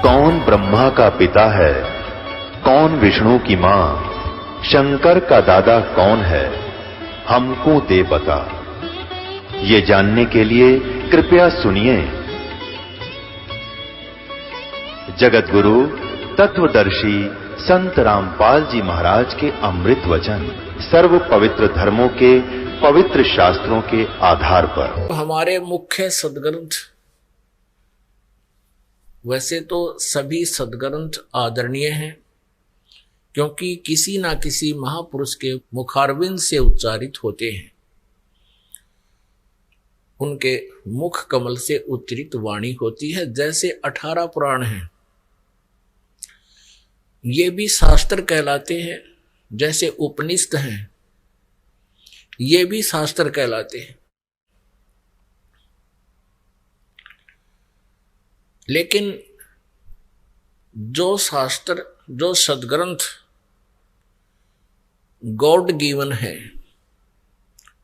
कौन ब्रह्मा का पिता है, कौन विष्णु की मां, शंकर का दादा कौन है, हमको दे बता। ये जानने के लिए कृपया सुनिए। जगत गुरु तत्वदर्शी संत रामपाल जी महाराज के अमृत वचन सर्व पवित्र धर्मों के पवित्र शास्त्रों के आधार पर। हमारे मुख्य सदग्रंथ, वैसे तो सभी सदग्रंथ आदरणीय हैं, क्योंकि किसी ना किसी महापुरुष के मुखारविंद से उच्चारित होते हैं। उनके मुख कमल से उच्चरित वाणी होती है। जैसे 18 पुराण हैं, ये भी शास्त्र कहलाते हैं। जैसे उपनिषद हैं, ये भी शास्त्र कहलाते हैं। लेकिन जो शास्त्र, जो सदग्रंथ गॉड गिवन है,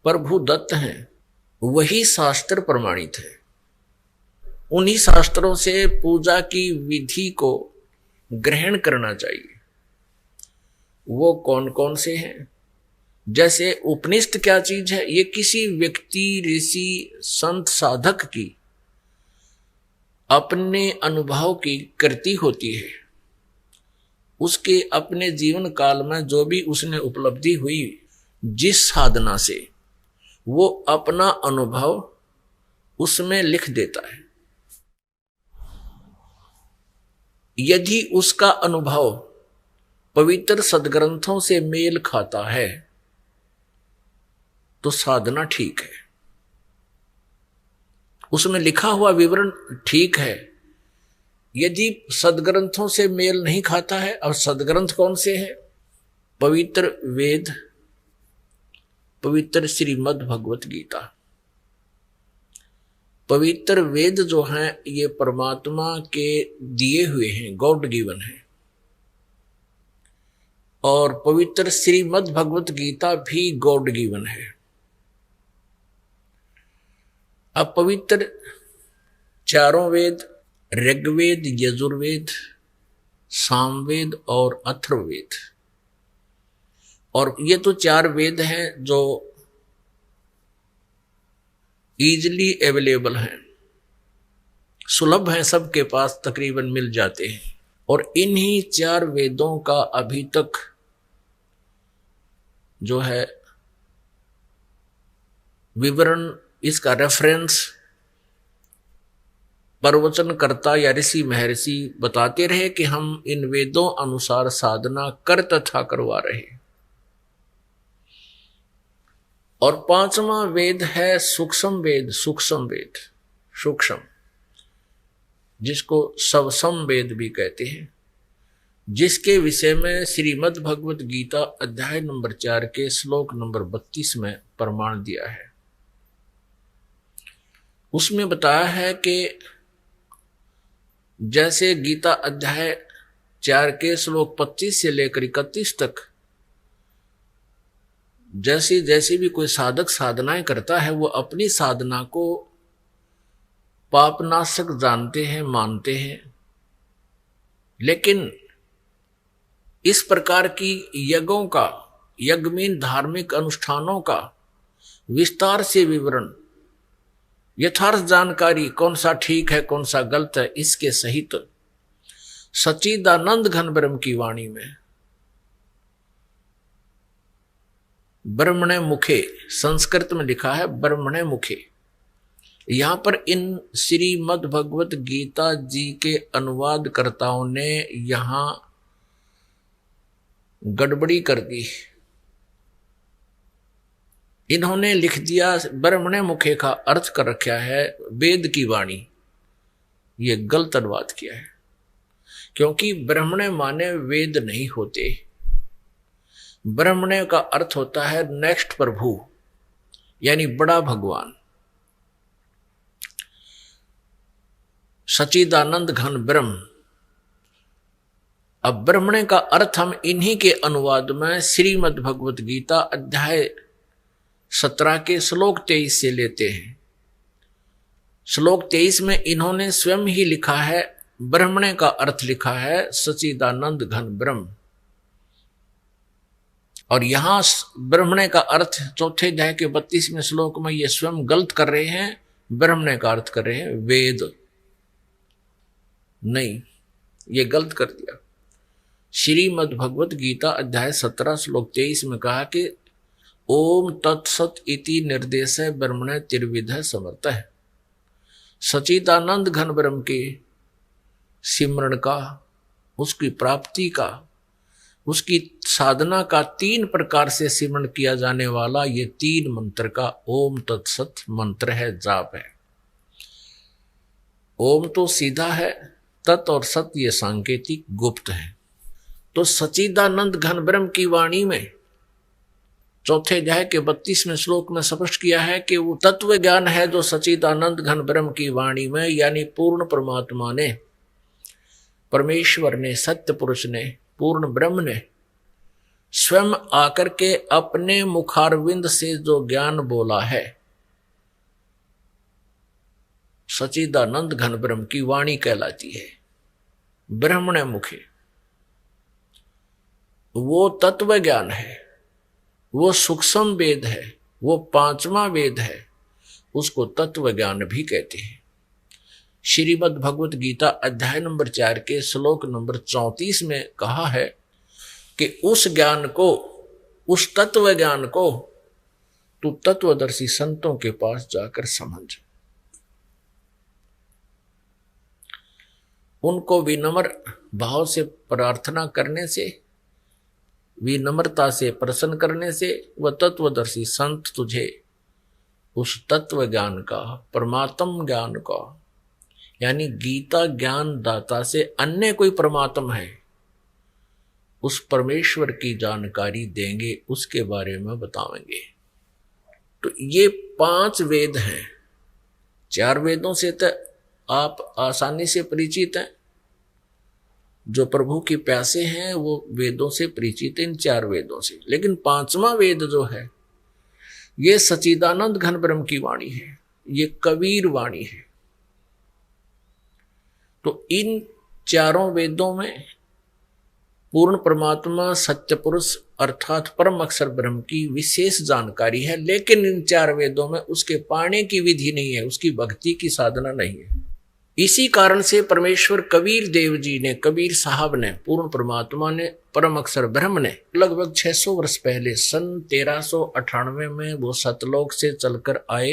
प्रभु दत्त हैं, वही शास्त्र प्रमाणित है। उन्हीं शास्त्रों से पूजा की विधि को ग्रहण करना चाहिए। वो कौन कौन से हैं? जैसे उपनिषद क्या चीज है? ये किसी व्यक्ति, ऋषि, संत, साधक की अपने अनुभव की कृति होती है। उसके अपने जीवन काल में जो भी उसने उपलब्धि हुई, जिस साधना से, वो अपना अनुभव उसमें लिख देता है। यदि उसका अनुभव पवित्र सदग्रंथों से मेल खाता है तो साधना ठीक है, उसमें लिखा हुआ विवरण ठीक है। यदि सदग्रंथों से मेल नहीं खाता है, और सदग्रंथ कौन से हैं? पवित्र वेद, पवित्र श्रीमद् भगवत गीता। पवित्र वेद जो हैं, ये परमात्मा के दिए हुए हैं, गॉड गिवन है। और पवित्र श्रीमद् भगवत गीता भी गॉड गिवन है। अब पवित्र चारों वेद, ऋग्वेद, यजुर्वेद, सामवेद और अथर्ववेद, और ये तो 4 वेद हैं जो इजीली अवेलेबल हैं, सुलभ हैं, सबके पास तकरीबन मिल जाते हैं। और इन्हीं 4 वेदों का अभी तक जो है विवरण, इसका रेफरेंस प्रवचनकर्ता या ऋषि महर्षि बताते रहे कि हम इन वेदों अनुसार साधना कर तथा करवा रहे। और 5वां वेद है सूक्ष्म वेद। सूक्ष्म वेद, सूक्ष्म, जिसको सवसम वेद भी कहते हैं, जिसके विषय में श्रीमद् भगवत गीता अध्याय नंबर 4 के श्लोक नंबर 32 में प्रमाण दिया है। उसमें बताया है कि जैसे गीता अध्याय 4 के श्लोक 25 से लेकर 31 तक जैसी जैसी भी कोई साधक साधनाएं करता है, वो अपनी साधना को पापनाशक जानते हैं, मानते हैं। लेकिन इस प्रकार की यज्ञों का, यज्ञमीन धार्मिक अनुष्ठानों का विस्तार से विवरण, यथार्थ जानकारी, कौन सा ठीक है कौन सा गलत है, इसके सहित सच्चिदानंद घन ब्रह्म की वाणी में ब्रह्मणे मुखे, संस्कृत में लिखा है ब्रह्मणे मुखे। यहां पर इन श्रीमद् भगवत गीता जी के अनुवादकर्ताओं ने यहां गड़बड़ी कर दी। इन्होंने लिख दिया ब्रह्मणे मुखे का अर्थ कर रखा है वेद की वाणी। ये गलत अनुवाद किया है, क्योंकि ब्रह्मणे माने वेद नहीं होते। ब्रह्मणे का अर्थ होता है नेक्स्ट प्रभु, यानी बड़ा भगवान, सच्चिदानंद घन ब्रह्म। अब ब्रह्मणे का अर्थ हम इन्हीं के अनुवाद में श्रीमद् भगवत गीता अध्याय 17 के श्लोक 23 से लेते हैं। श्लोक 23 में इन्होंने स्वयं ही लिखा है ब्रह्मणे का अर्थ लिखा है सच्चिदानंद घन ब्रह्म, और यहां ब्रह्मणे का अर्थ चौथे अध्याय के 32वें श्लोक में ये स्वयं गलत कर रहे हैं। ब्रह्मणे का अर्थ कर रहे हैं वेद, नहीं, ये गलत कर दिया। श्रीमद् भगवत गीता अध्याय 17 श्लोक 23 में कहा कि ओम तत्सत इति निर्देश ब्रह्मणे त्रिविध समर्थ है। सच्चिदानंद घन ब्रह्म के सिमरण का, उसकी प्राप्ति का, उसकी साधना का 3 प्रकार से सिमरण किया जाने वाला ये 3 मंत्र का ओम तत्सत मंत्र है, जाप है। ओम तो सीधा है, तत् और सत ये सांकेतिक गुप्त है। तो सच्चिदानंद घन ब्रह्म की वाणी में चौथे अध्याय के 32वें श्लोक में स्पष्ट किया है कि वो तत्व ज्ञान है जो सच्चिदानंद घन ब्रह्म की वाणी में, यानी पूर्ण परमात्मा ने, परमेश्वर ने, सत्य पुरुष ने, पूर्ण ब्रह्म ने स्वयं आकर के अपने मुखारविंद से जो ज्ञान बोला है, सच्चिदानंद घन ब्रह्म की वाणी कहलाती है। ब्रह्मणे मुखे वो तत्व ज्ञान है, वो सूक्ष्म वेद है, वो 5वां वेद है, उसको तत्व ज्ञान भी कहते हैं। श्रीमद् भगवत गीता अध्याय नंबर 4 के श्लोक नंबर 34 में कहा है कि उस ज्ञान को, उस तत्व ज्ञान को तू तत्वदर्शी संतों के पास जाकर समझ। उनको विनम्र भाव से प्रार्थना करने से, विनम्रता से प्रसन्न करने से वह तत्वदर्शी संत तुझे उस तत्व ज्ञान का, परमात्म ज्ञान का, यानी गीता ज्ञान दाता से अन्य कोई परमात्म है, उस परमेश्वर की जानकारी देंगे, उसके बारे में बतावेंगे। तो ये 5 वेद हैं। 4 वेदों से तो आप आसानी से परिचित हैं, जो प्रभु की प्यासे हैं वो वेदों से परिचित इन 4 वेदों से, लेकिन 5वां वेद जो है ये सच्चिदानंद घन ब्रह्म की वाणी है, ये कबीर वाणी है। तो इन 4 वेदों में पूर्ण परमात्मा सत्य पुरुष अर्थात परम अक्षर ब्रह्म की विशेष जानकारी है, लेकिन इन 4 वेदों में उसके पाने की विधि नहीं है, उसकी भक्ति की साधना नहीं है। इसी कारण से परमेश्वर कबीर देव जी ने, कबीर साहब ने, पूर्ण परमात्मा ने, परम अक्षर ब्रह्म ने लगभग 600 वर्ष पहले सन 1398 में वो सतलोक से चलकर आए,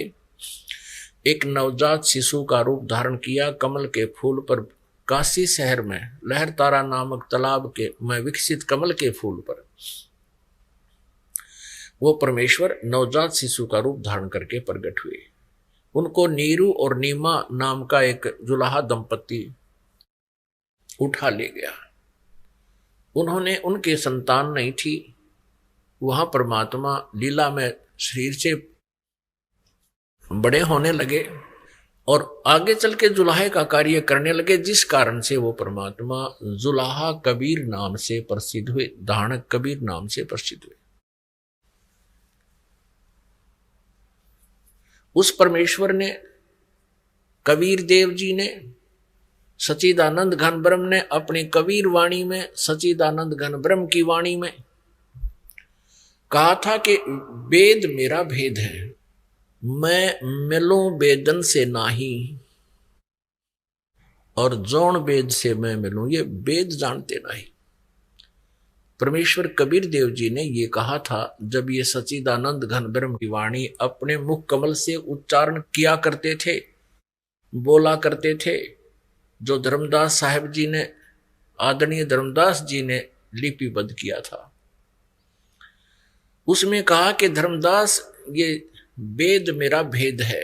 एक नवजात शिशु का रूप धारण किया, कमल के फूल पर, काशी शहर में लहरतारा नामक तालाब के में विकसित कमल के फूल पर वो परमेश्वर नवजात शिशु का रूप धारण करके प्रकट हुए। उनको नीरू और नीमा नाम का एक जुलाहा दंपति उठा ले गया। उन्होंने, उनके संतान नहीं थी। वहां परमात्मा लीला में शरीर से बड़े होने लगे और आगे चल के जुलाहे का कार्य करने लगे, जिस कारण से वो परमात्मा जुलाहा कबीर नाम से प्रसिद्ध हुए, धारणक कबीर नाम से प्रसिद्ध हुए। उस परमेश्वर ने, कबीर देव जी ने, सच्चिदानंद घन ब्रह्म ने अपनी कबीर वाणी में, सच्चिदानंद घन ब्रह्म की वाणी में कहा था कि वेद मेरा भेद है, मैं मिलूं वेदन से नाही, और जौन वेद से मैं मिलूं, ये वेद जानते नहीं। परमेश्वर कबीर देव जी ने ये कहा था जब ये सच्चिदानंद घन ब्रह्म की वाणी अपने मुख कमल से उच्चारण किया करते थे, बोला करते थे, जो धर्मदास साहब जी ने, आदरणीय धर्मदास जी ने लिपिबद्ध किया था। उसमें कहा कि धर्मदास, ये वेद मेरा भेद है।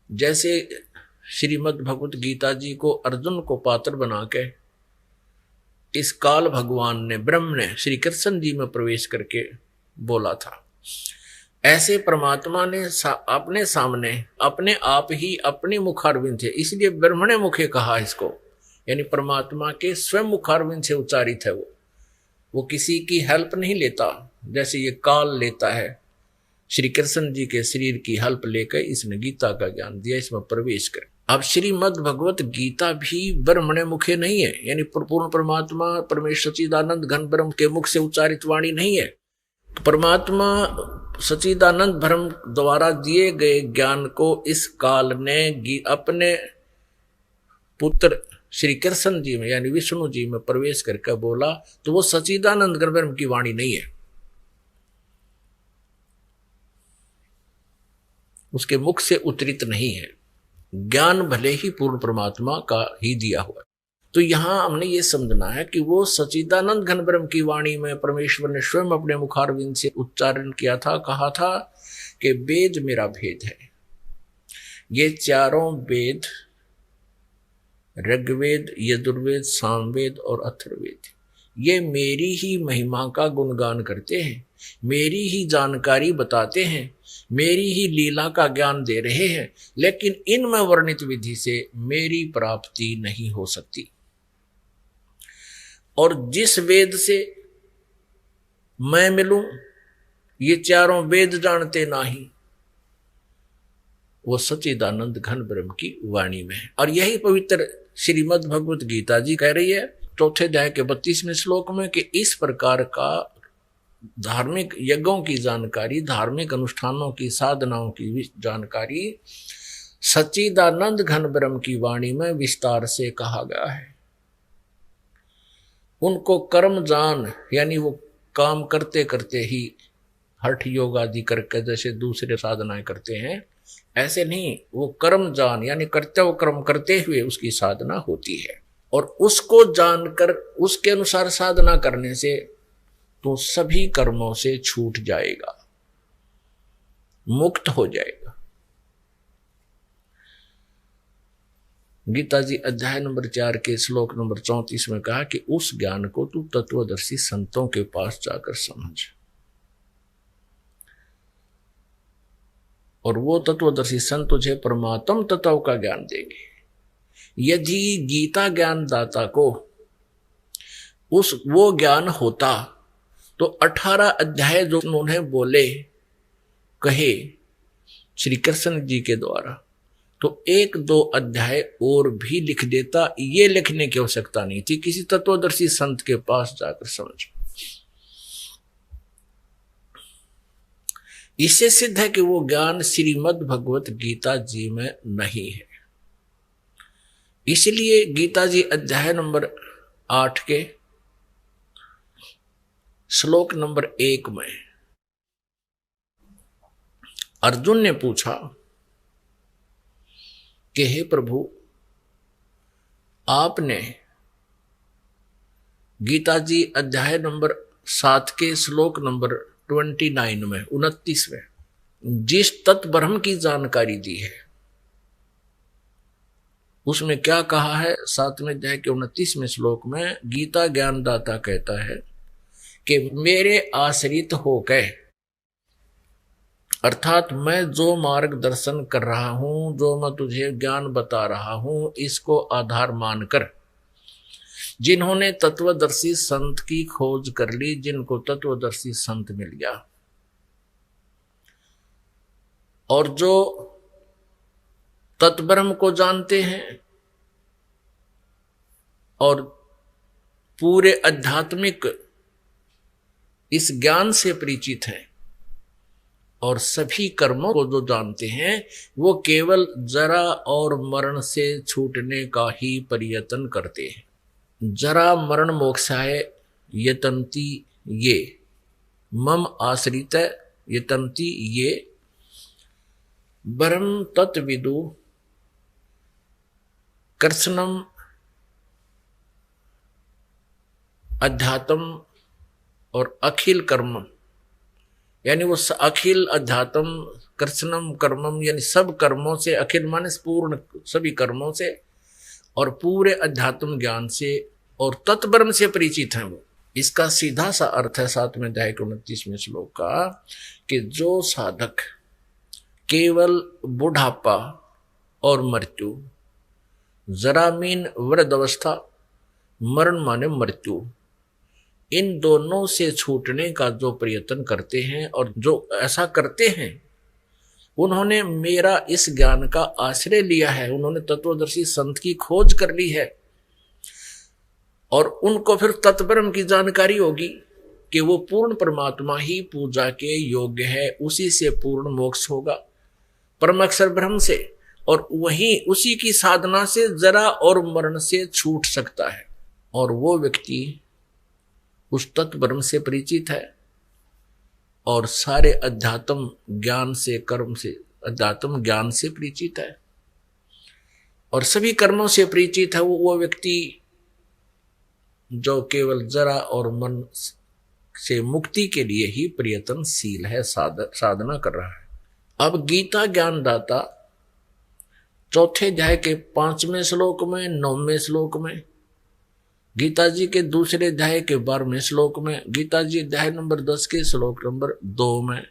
जैसे श्रीमद् भगवत गीता जी को अर्जुन को पात्र बना के इस काल भगवान ने, ब्रह्म ने श्री कृष्ण जी में प्रवेश करके बोला था, ऐसे परमात्मा ने अपने सामने अपने आप ही अपने मुखारविंद थे, इसलिए ब्रह्मणे मुखे कहा इसको, यानी परमात्मा के स्वयं मुखारविंद से उच्चारित है। वो किसी की हेल्प नहीं लेता, जैसे ये काल लेता है। श्री कृष्ण जी के शरीर की हेल्प लेकर इसने गीता का ज्ञान दिया, इसमें प्रवेश कर। अब श्रीमद् भगवत गीता भी ब्रह्मणे मुखे नहीं है, यानी पूर्ण परमात्मा परमेश्वर सच्चिदानंद घन ब्रह्म के मुख से उच्चारित वाणी नहीं है। परमात्मा सच्चिदानंद ब्रह्म द्वारा दिए गए ज्ञान को इस काल ने अपने पुत्र श्री कृष्ण जी में यानी विष्णु जी में प्रवेश करके बोला, तो वो सच्चिदानंद घन ब्रह्म की वाणी नहीं है, उसके मुख से उतरित नहीं है। ज्ञान भले ही पूर्ण परमात्मा का ही दिया हुआ। तो यहां हमने ये समझना है कि वो सच्चिदानंद घन ब्रह्म की वाणी में परमेश्वर ने स्वयं अपने मुखारविंद से उच्चारण किया था, कहा था कि वेद मेरा भेद है। ये चारों वेद, ऋग्वेद, यजुर्वेद, सामवेद और अथर्ववेद, ये मेरी ही महिमा का गुणगान करते हैं, मेरी ही जानकारी बताते हैं, मेरी ही लीला का ज्ञान दे रहे हैं, लेकिन इनमें वर्णित विधि से मेरी प्राप्ति नहीं हो सकती। और जिस वेद से मैं मिलूं, ये चारों वेद जानते नहीं, वो सच्चिदानंद घन ब्रह्म की वाणी में है। और यही पवित्र श्रीमद् भगवत गीता जी कह रही है चौथे अध्याय के 32वें श्लोक में कि इस प्रकार का धार्मिक यज्ञों की जानकारी, धार्मिक अनुष्ठानों की, साधनाओं की जानकारी सच्चिदानंद घन ब्रह्म की वाणी में विस्तार से कहा गया है। उनको कर्म जान, यानी वो काम करते करते ही हठ योग आदि करके जैसे दूसरे साधनाएं करते हैं, ऐसे नहीं, वो कर्म जान यानी कर्तव्य कर्म करते हुए उसकी साधना होती है। और उसको जानकर उसके अनुसार साधना करने से तो सभी कर्मों से छूट जाएगा, मुक्त हो जाएगा। गीता जी अध्याय नंबर 4 के श्लोक नंबर 34 में कहा कि उस ज्ञान को तू तत्वदर्शी संतों के पास जाकर समझ, और वो तत्वदर्शी संत तुझे परमात्म तत्व का ज्ञान देंगे। यदि गीता ज्ञान दाता को वो ज्ञान होता तो 18 अध्याय जो उन्होंने बोले कहे श्री कृष्ण जी के द्वारा, तो 1-2 अध्याय और भी लिख देता। ये लिखने की आवश्यकता नहीं थी, किसी तत्वदर्शी संत के पास जाकर समझ। इससे सिद्ध है कि वो ज्ञान श्रीमद् भगवत गीता जी में नहीं है। इसलिए गीता जी अध्याय नंबर 8 के श्लोक नंबर 1 में अर्जुन ने पूछा कि हे प्रभु, आपने गीता जी अध्याय नंबर 7 के श्लोक नंबर 29 में 29वें जिस तत्ब्रह्म की जानकारी दी है, उसमें क्या कहा है? 7वें अध्याय के 29वें श्लोक में गीता ज्ञानदाता कहता है कि मेरे आश्रित होकर, अर्थात मैं जो मार्गदर्शन कर रहा हूं, जो मैं तुझे ज्ञान बता रहा हूं, इसको आधार मानकर जिन्होंने तत्वदर्शी संत की खोज कर ली, जिनको तत्वदर्शी संत मिल गया, और जो तत्ब्रह्म को जानते हैं और पूरे आध्यात्मिक इस ज्ञान से परिचित हैं, और सभी कर्मों को जो जानते हैं, वो केवल जरा और मरण से छूटने का ही प्रयत्न करते हैं। जरा मरण मोक्षाय यतन्ति ये, मम आश्रित यतन्ति ये, ब्रह्म तत्विदु कृष्णम अध्यात्म और अखिल कर्मम, यानी वो अखिल अध्यात्म कृष्णम कर्मम, यानी सब कर्मों से, अखिल माने पूर्ण सभी कर्मों से और पूरे अध्यात्म ज्ञान से और तत्ब्रह्म से परिचित हैं वो। इसका सीधा सा अर्थ है 7वें अध्याय के 29वें श्लोक का कि जो साधक केवल बुढ़ापा और मृत्यु, जरा मीन वृद्ध अवस्था, मरण माने मृत्यु, इन दोनों से छूटने का जो प्रयत्न करते हैं और जो ऐसा करते हैं, उन्होंने मेरा इस ज्ञान का आश्रय लिया है, उन्होंने तत्वदर्शी संत की खोज कर ली है, और उनको फिर तत्ब्रह्म की जानकारी होगी कि वो पूर्ण परमात्मा ही पूजा के योग्य है, उसी से पूर्ण मोक्ष होगा, परम अक्षर ब्रह्म से, और वही उसी की साधना से जरा और मरण से छूट सकता है। और वो व्यक्ति उस तत्ब्रह्म से परिचित है और सारे अध्यात्म ज्ञान से, कर्म से, अध्यात्म ज्ञान से परिचित है और सभी कर्मों से परिचित है। वो व्यक्ति जो केवल जरा और मन से मुक्ति के लिए ही प्रयत्नशील है, साधना कर रहा है। अब गीता ज्ञानदाता चौथे अध्याय के 5वें श्लोक में, 9वें श्लोक में, गीता जी के दूसरे अध्याय के 12वें श्लोक में, गीता जी अध्याय नंबर 10 के श्लोक नंबर 2 में,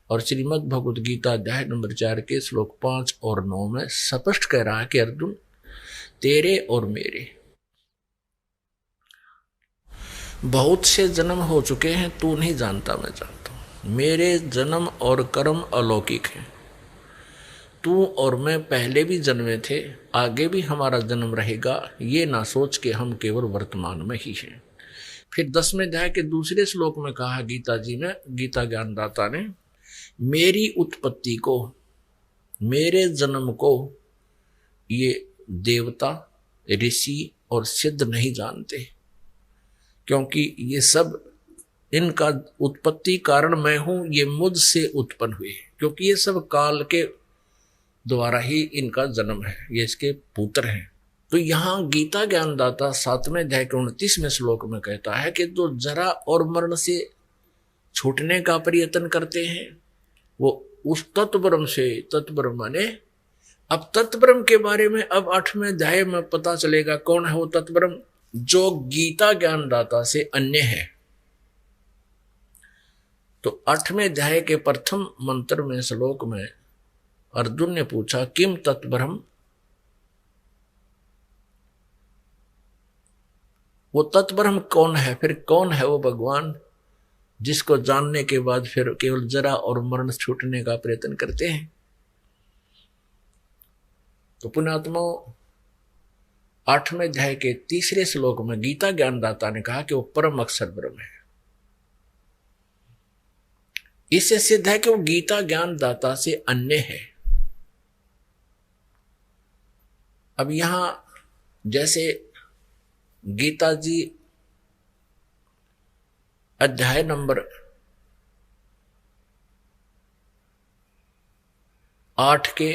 और श्रीमद् भगवद गीता अध्याय नंबर 4 के श्लोक 5 और 9 में स्पष्ट कह रहा है कि अर्जुन, तेरे और मेरे बहुत से जन्म हो चुके हैं, तू नहीं जानता, मैं जानता हूं। मेरे जन्म और कर्म अलौकिक हैं। तू और मैं पहले भी जन्मे थे, आगे भी हमारा जन्म रहेगा, ये ना सोच के हम केवल वर्तमान में ही हैं। फिर 10वें अध्याय के दूसरे श्लोक में कहा गीता जी ने, गीता ज्ञानदाता ने, मेरी उत्पत्ति को, मेरे जन्म को ये देवता, ऋषि और सिद्ध नहीं जानते, क्योंकि ये सब, इनका उत्पत्ति कारण मैं हूं, ये मुझसे उत्पन्न हुए, क्योंकि ये सब काल के द्वारा ही इनका जन्म है, ये इसके पुत्र हैं। तो यहाँ गीता ज्ञानदाता 7वें अध्याय के 29वें श्लोक में कहता है कि जो जरा और मरण से छूटने का प्रयत्न करते हैं, वो उस तत्ब्रह्म से, तत्ब्रह्म माने, अब तत्ब्रह्म के बारे में अब 8वें अध्याय में पता चलेगा कौन है वो तत्ब्रह्म, जो गीता ज्ञानदाता से अन्य है। तो 8वें अध्याय के प्रथम मंत्र में, श्लोक में अर्जुन ने पूछा, किम तत्ब्रह्म, वो तत्ब्रह्म कौन है? फिर कौन है वो भगवान जिसको जानने के बाद फिर केवल जरा और मरण छूटने का प्रयत्न करते हैं? तो पुण्यात्मा 8वें अध्याय के 3 श्लोक में गीता ज्ञानदाता ने कहा कि वो परम अक्षर ब्रह्म है। इससे सिद्ध है कि वो गीता ज्ञानदाता से अन्य है। अब यहां जैसे गीता जी अध्याय नंबर 8 के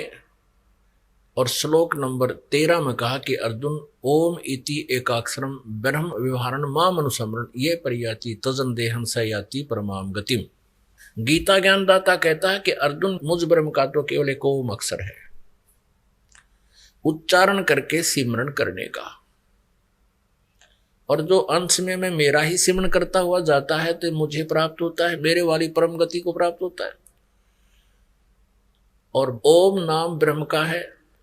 और श्लोक नंबर 13 में कहा कि अर्जुन, ओम इति एकाक्षरम ब्रह्म व्यवहारण माम अनुसमरण ये परियाति तजन देहम सयाति परमाम गतिम। गीता ज्ञानदाता कहता है कि अर्जुन, मुझ ब्रह्म का तो केवल एक ओम अक्षर है, उच्चारण करके सिमरण करने का, और जो अंश में मैं मेरा ही सिमरण करता हुआ जाता है तो मुझे प्राप्त होता है, मेरे वाली परम गति को प्राप्त होता है। और ओम नाम ब्रह्म का है,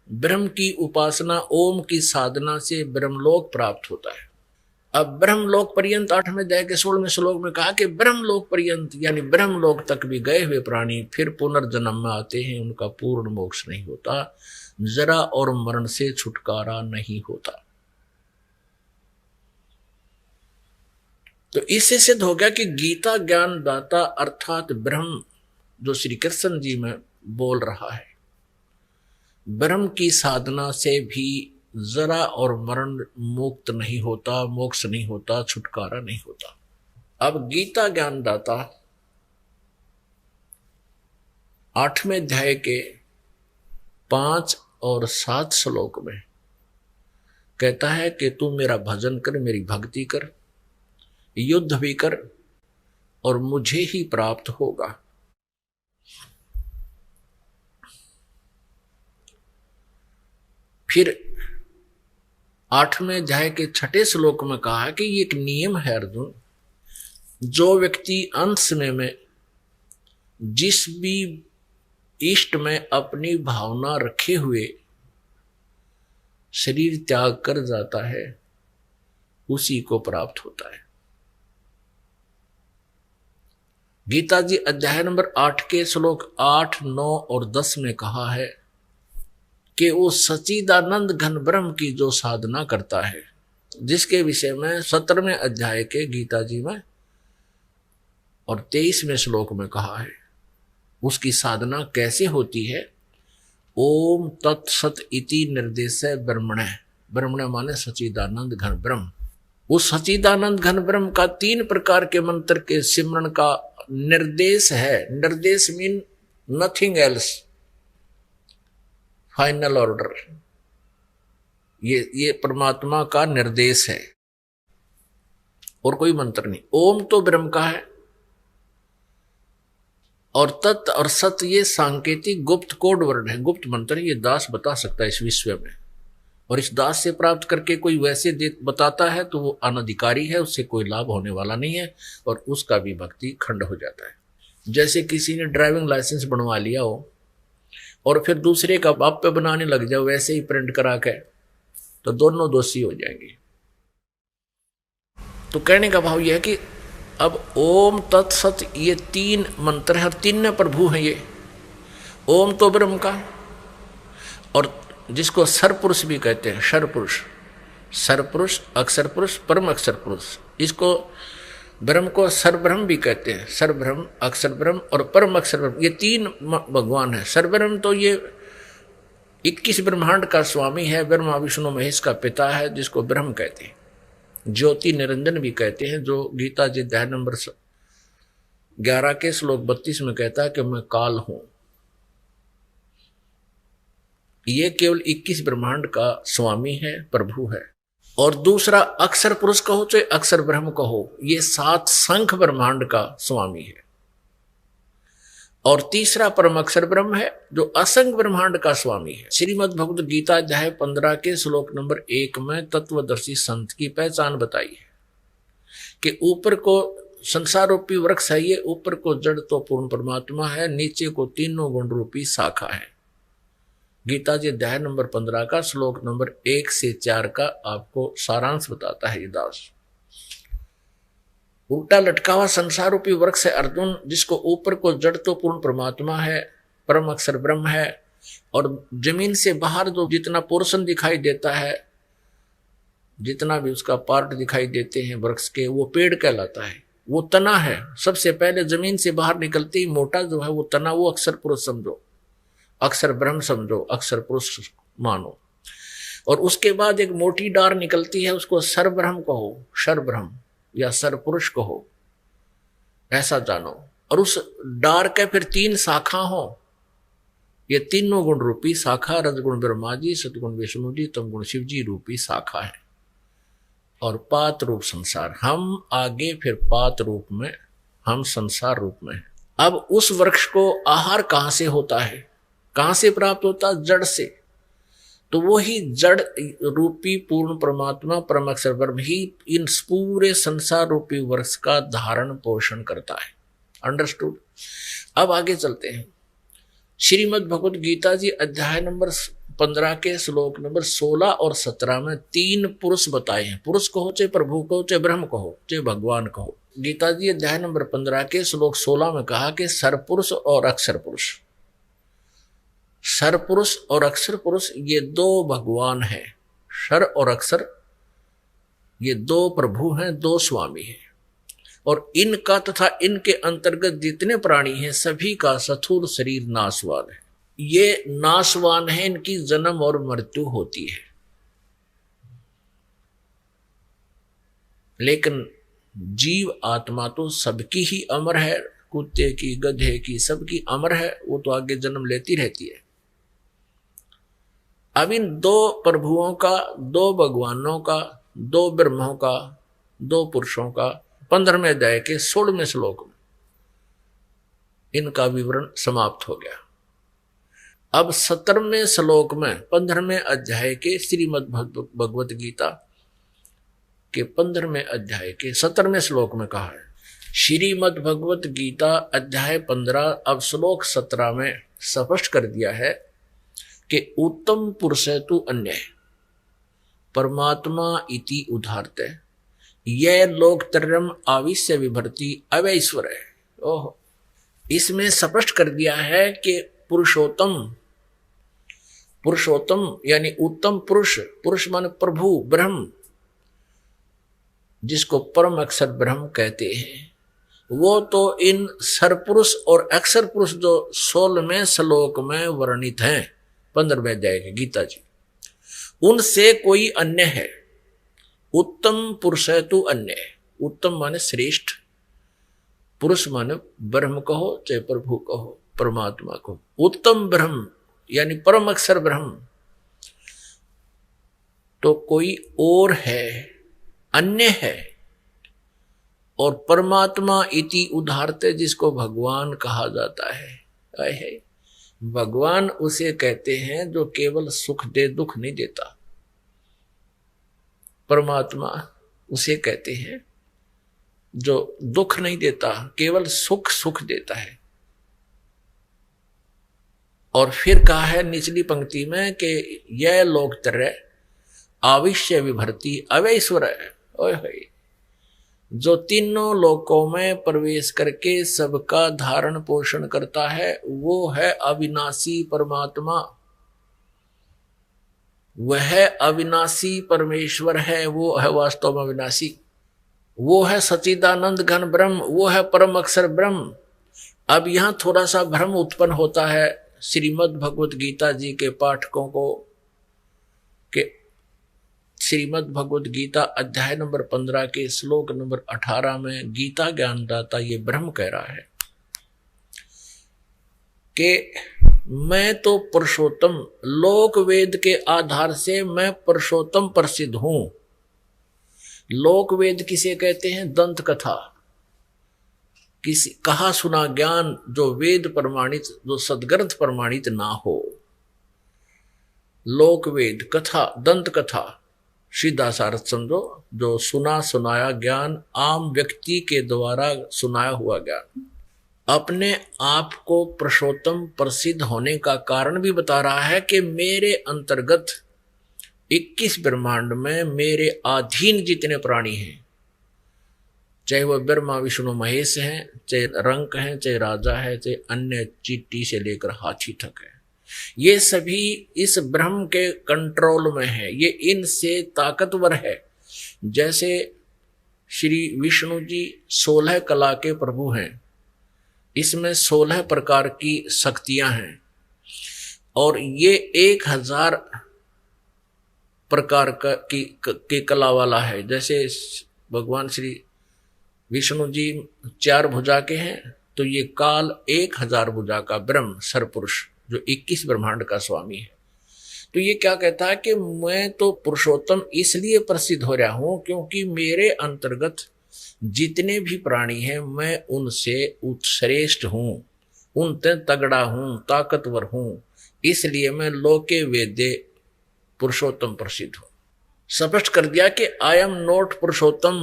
ब्रह्म की उपासना, ओम की साधना से ब्रह्मलोक प्राप्त होता है। अब ब्रह्मलोक पर्यंत 8वें अध्याय के 16वें श्लोक में कहा कि ब्रह्मलोक पर्यंत यानी ब्रह्मलोक तक भी गए हुए प्राणी फिर पुनर्जन्म में आते हैं, उनका पूर्ण मोक्ष नहीं होता, जरा और मरण से छुटकारा नहीं होता। तो इससे सिद्ध हो गया कि गीता ज्ञानदाता अर्थात ब्रह्म जो श्री कृष्ण जी में बोल रहा है, ब्रह्म की साधना से भी जरा और मरण मुक्त नहीं होता, मोक्ष नहीं होता, छुटकारा नहीं होता। अब गीता ज्ञानदाता 8वें अध्याय के 5 और 7 श्लोक में कहता है कि तू मेरा भजन कर, मेरी भक्ति कर, युद्ध भी कर और मुझे ही प्राप्त होगा। फिर 8वें अध्याय के 6 श्लोक में कहा कि ये एक नियम है अर्जुन, जो व्यक्ति अंत समय में जिस भी इष्ट में अपनी भावना रखे हुए शरीर त्याग कर जाता है, उसी को प्राप्त होता है। गीता जी अध्याय नंबर 8 के श्लोक 8, 9 और 10 में कहा है कि वो सच्चिदानंद घन ब्रह्म की जो साधना करता है, जिसके विषय में 17वें अध्याय के गीता जी में और 23वें श्लोक में कहा है, उसकी साधना कैसे होती है। ओम तत्सत इति निर्देश ब्रह्मण, ब्रह्मण माने सच्चिदानंद घन ब्रह्म। उस सच्चिदानंद घन ब्रह्म का 3 प्रकार के मंत्र के सिमरन का निर्देश है। निर्देश mean nothing else, final order. ये परमात्मा का निर्देश है और कोई मंत्र नहीं। ओम तो ब्रह्म का है और तत् और सत ये सांकेतिक गुप्त कोड वर्ड है, गुप्त मंत्र। ये दास बता सकता है इस विश्व में, और इस दास से प्राप्त करके कोई वैसे बताता है तो वो अनधिकारी है, उससे कोई लाभ होने वाला नहीं है और उसका भी भक्ति खंड हो जाता है। जैसे किसी ने ड्राइविंग लाइसेंस बनवा लिया हो और फिर दूसरे का बाप पे बनाने लग जाओ वैसे ही प्रिंट करा के, तो दोनों दोषी हो जाएंगे। तो कहने का भाव यह है कि अब ओम तत्सत ये 3 मंत्र है और 3 प्रभु हैं ये। ओम तो ब्रह्म का, और जिसको सरपुरुष भी कहते हैं, सरपुरुष, सरपुरुष, अक्षर पुरुष, परम अक्षर पुरुष। इसको ब्रह्म को सरब्रह्म भी कहते हैं, सरब्रह्म, अक्षर ब्रह्म और परम अक्षर ब्रह्म। ये 3 भगवान है। सरब्रह्म तो ये 21 ब्रह्मांड का स्वामी है, ब्रह्मा विष्णु महेश का पिता है, जिसको ब्रह्म कहते हैं। ज्योति निरंजन भी कहते हैं, जो गीता जी अध्याय नंबर 11 के श्लोक 32 में कहता है कि मैं काल हूं। ये केवल 21 ब्रह्मांड का स्वामी है, प्रभु है। और दूसरा अक्षर पुरुष कहो चाहे अक्षर ब्रह्म कहो, ये 7 संख ब्रह्मांड का स्वामी है। और तीसरा परम अक्षर ब्रह्म है, जो असंख्य ब्रह्मांड का स्वामी है। श्रीमद् भगवद गीता अध्याय 15 के श्लोक नंबर 1 में तत्वदर्शी संत की पहचान बताई है कि ऊपर को संसार रूपी वृक्ष है, ये ऊपर को जड़ तो पूर्ण परमात्मा है, नीचे को तीनों गुण रूपी शाखा है। गीता जी अध्याय नंबर 15 का श्लोक नंबर 1 से 4 का आपको सारांश बताता है ये दास। उल्टा लटका हुआ संसार रूपी वृक्ष है अर्जुन, जिसको ऊपर को जड़ तो पूर्ण परमात्मा है, परम अक्षर ब्रह्म है, और जमीन से बाहर जो जितना पोर्शन दिखाई देता है, जितना भी उसका पार्ट दिखाई देते हैं वृक्ष के, वो पेड़ कहलाता है। वो तना है। सबसे पहले जमीन से बाहर निकलते ही मोटा जो है वो तना, वो अक्षर पुरुष समझो, अक्षर ब्रह्म समझो, अक्षर पुरुष मानो। और उसके बाद एक मोटी डार निकलती है, उसको सरब्रह्म कहो, सरब्रह्म या सरपुरुष कहो, ऐसा जानो। और उस डार के फिर 3 शाखा हो, ये तीनों गुण रूपी शाखा, रजगुण ब्रह्मा जी, सतगुण विष्णु जी, तमगुण शिव जी रूपी शाखा है। और पात रूप संसार, हम आगे फिर पात रूप में, हम संसार रूप में। अब उस वृक्ष को आहार कहां से होता है, कहां से प्राप्त होता है? जड़ से। तो वही जड़ रूपी पूर्ण परमात्मा परम अक्षर ब्रह्म ही इन पूरे संसार रूपी वृक्ष का धारण पोषण करता है। अंडरस्टूड? अब आगे चलते हैं। श्रीमद् भगवद गीता जी अध्याय नंबर 15 के श्लोक नंबर 16 और 17 में 3 पुरुष बताए हैं। पुरुष कहो चाहे प्रभु कहो चाहे ब्रह्म कहो चाहे भगवान कहो। गीता जी अध्याय नंबर 15 के श्लोक 16 में कहा कि सरपुरुष और अक्षर पुरुष। सरपुरुष और अक्षर पुरुष ये 2 भगवान हैं। सर और अक्षर ये 2 प्रभु हैं, 2 स्वामी हैं। और इनका तथा इनके अंतर्गत जितने प्राणी हैं सभी का स्थूल शरीर नाशवान है। ये नाशवान है, इनकी जन्म और मृत्यु होती है। लेकिन जीव आत्मा तो सबकी ही अमर है, कुत्ते की, गधे की, सबकी अमर है, वो तो आगे जन्म लेती रहती है। अब इन 2 प्रभुओं का, 2 भगवानों का, 2 ब्रह्मों का, 2 पुरुषों का 15वें अध्याय के 16वें श्लोक में इनका विवरण समाप्त हो गया। अब 17वें श्लोक में 15वें अध्याय के श्रीमद् भगवद गीता के 15वें अध्याय के 17वें श्लोक में कहा है। श्रीमद् भगवद गीता अध्याय 15 अब श्लोक 17 में स्पष्ट कर दिया है कि उत्तम पुरुष तु अन्य परमात्मा इति उदाहरते यह लोकत्रयम् आविश्य विभर्ति अवैश्वर है। ओह, इसमें स्पष्ट कर दिया है कि पुरुषोत्तम, पुरुषोत्तम यानी उत्तम पुरुष, पुरुष माने प्रभु ब्रह्म, जिसको परम अक्षर ब्रह्म कहते हैं, वो तो इन सरपुरुष और अक्षर पुरुष जो 16वें श्लोक में वर्णित हैं 15वें अध्याय के गीता जी, उनसे कोई अन्य है। उत्तम पुरुष है तो अन्य है। उत्तम माने श्रेष्ठ, पुरुष माने ब्रह्म कहो चाहे प्रभु कहो, परमात्मा कहो। उत्तम ब्रह्म यानी परम अक्षर ब्रह्म तो कोई और है, अन्य है। और परमात्मा इति उदाहरते, जिसको भगवान कहा जाता है, भगवान उसे कहते हैं जो केवल सुख दे, दुख नहीं देता। परमात्मा उसे कहते हैं जो दुख नहीं देता, केवल सुख सुख देता है। और फिर कहा है निचली पंक्ति में कि यह लोकत्रय आविश्य विभर्ति अवैश्वर है, जो तीनों लोकों में प्रवेश करके सबका धारण पोषण करता है, वो है अविनाशी परमात्मा, वह अविनाशी परमेश्वर है, वो है वास्तव में अविनाशी, वो है सच्चिदानंद घन ब्रह्म, वो है परम अक्षर ब्रह्म। अब यहां थोड़ा सा भ्रम उत्पन्न होता है श्रीमद् भगवत गीता जी के पाठकों को कि श्रीमद् भगवत गीता अध्याय नंबर 15 के श्लोक नंबर 18 में गीता ज्ञानदाता ये ब्रह्म कह रहा है कि मैं तो पुरुषोत्तम, लोक वेद के आधार से मैं पुरुषोत्तम प्रसिद्ध हूं। लोक वेद किसे कहते हैं? दंत कथा, किसी कहा सुना ज्ञान जो वेद प्रमाणित, जो सदग्रंथ प्रमाणित ना हो। लोक वेद कथा, दंत कथा सीधा सारथ समझो, जो सुना सुनाया ज्ञान, आम व्यक्ति के द्वारा सुनाया हुआ ज्ञान। अपने आप को पुरुषोत्तम प्रसिद्ध होने का कारण भी बता रहा है कि मेरे अंतर्गत 21 ब्रह्मांड में मेरे अधीन जितने प्राणी हैं, चाहे वह ब्रह्मा विष्णु महेश हैं, चाहे रंक हैं, चाहे राजा है, चाहे अन्य चींटी से लेकर हाथी तक है, ये सभी इस ब्रह्म के कंट्रोल में है। ये इनसे ताकतवर है। जैसे श्री विष्णु जी 16 कला के प्रभु हैं, इसमें 16 प्रकार की शक्तियां हैं और ये 1000 प्रकार की कला वाला है। जैसे भगवान श्री विष्णु जी 4 भुजा के हैं, तो ये काल 1000 भुजा का ब्रह्म सरपुरुष जो 21 ब्रह्मांड का स्वामी है। तो ये क्या कहता है कि मैं तो पुरुषोत्तम इसलिए प्रसिद्ध हो रहा हूं क्योंकि मेरे अंतर्गत जितने भी प्राणी हैं मैं उनसे उत्श्रेष्ठ हूं, उनसे तगड़ा हूं, ताकतवर हूं, इसलिए मैं लोके वेदे पुरुषोत्तम प्रसिद्ध हूं। स्पष्ट कर दिया कि आई एम नॉट पुरुषोत्तम,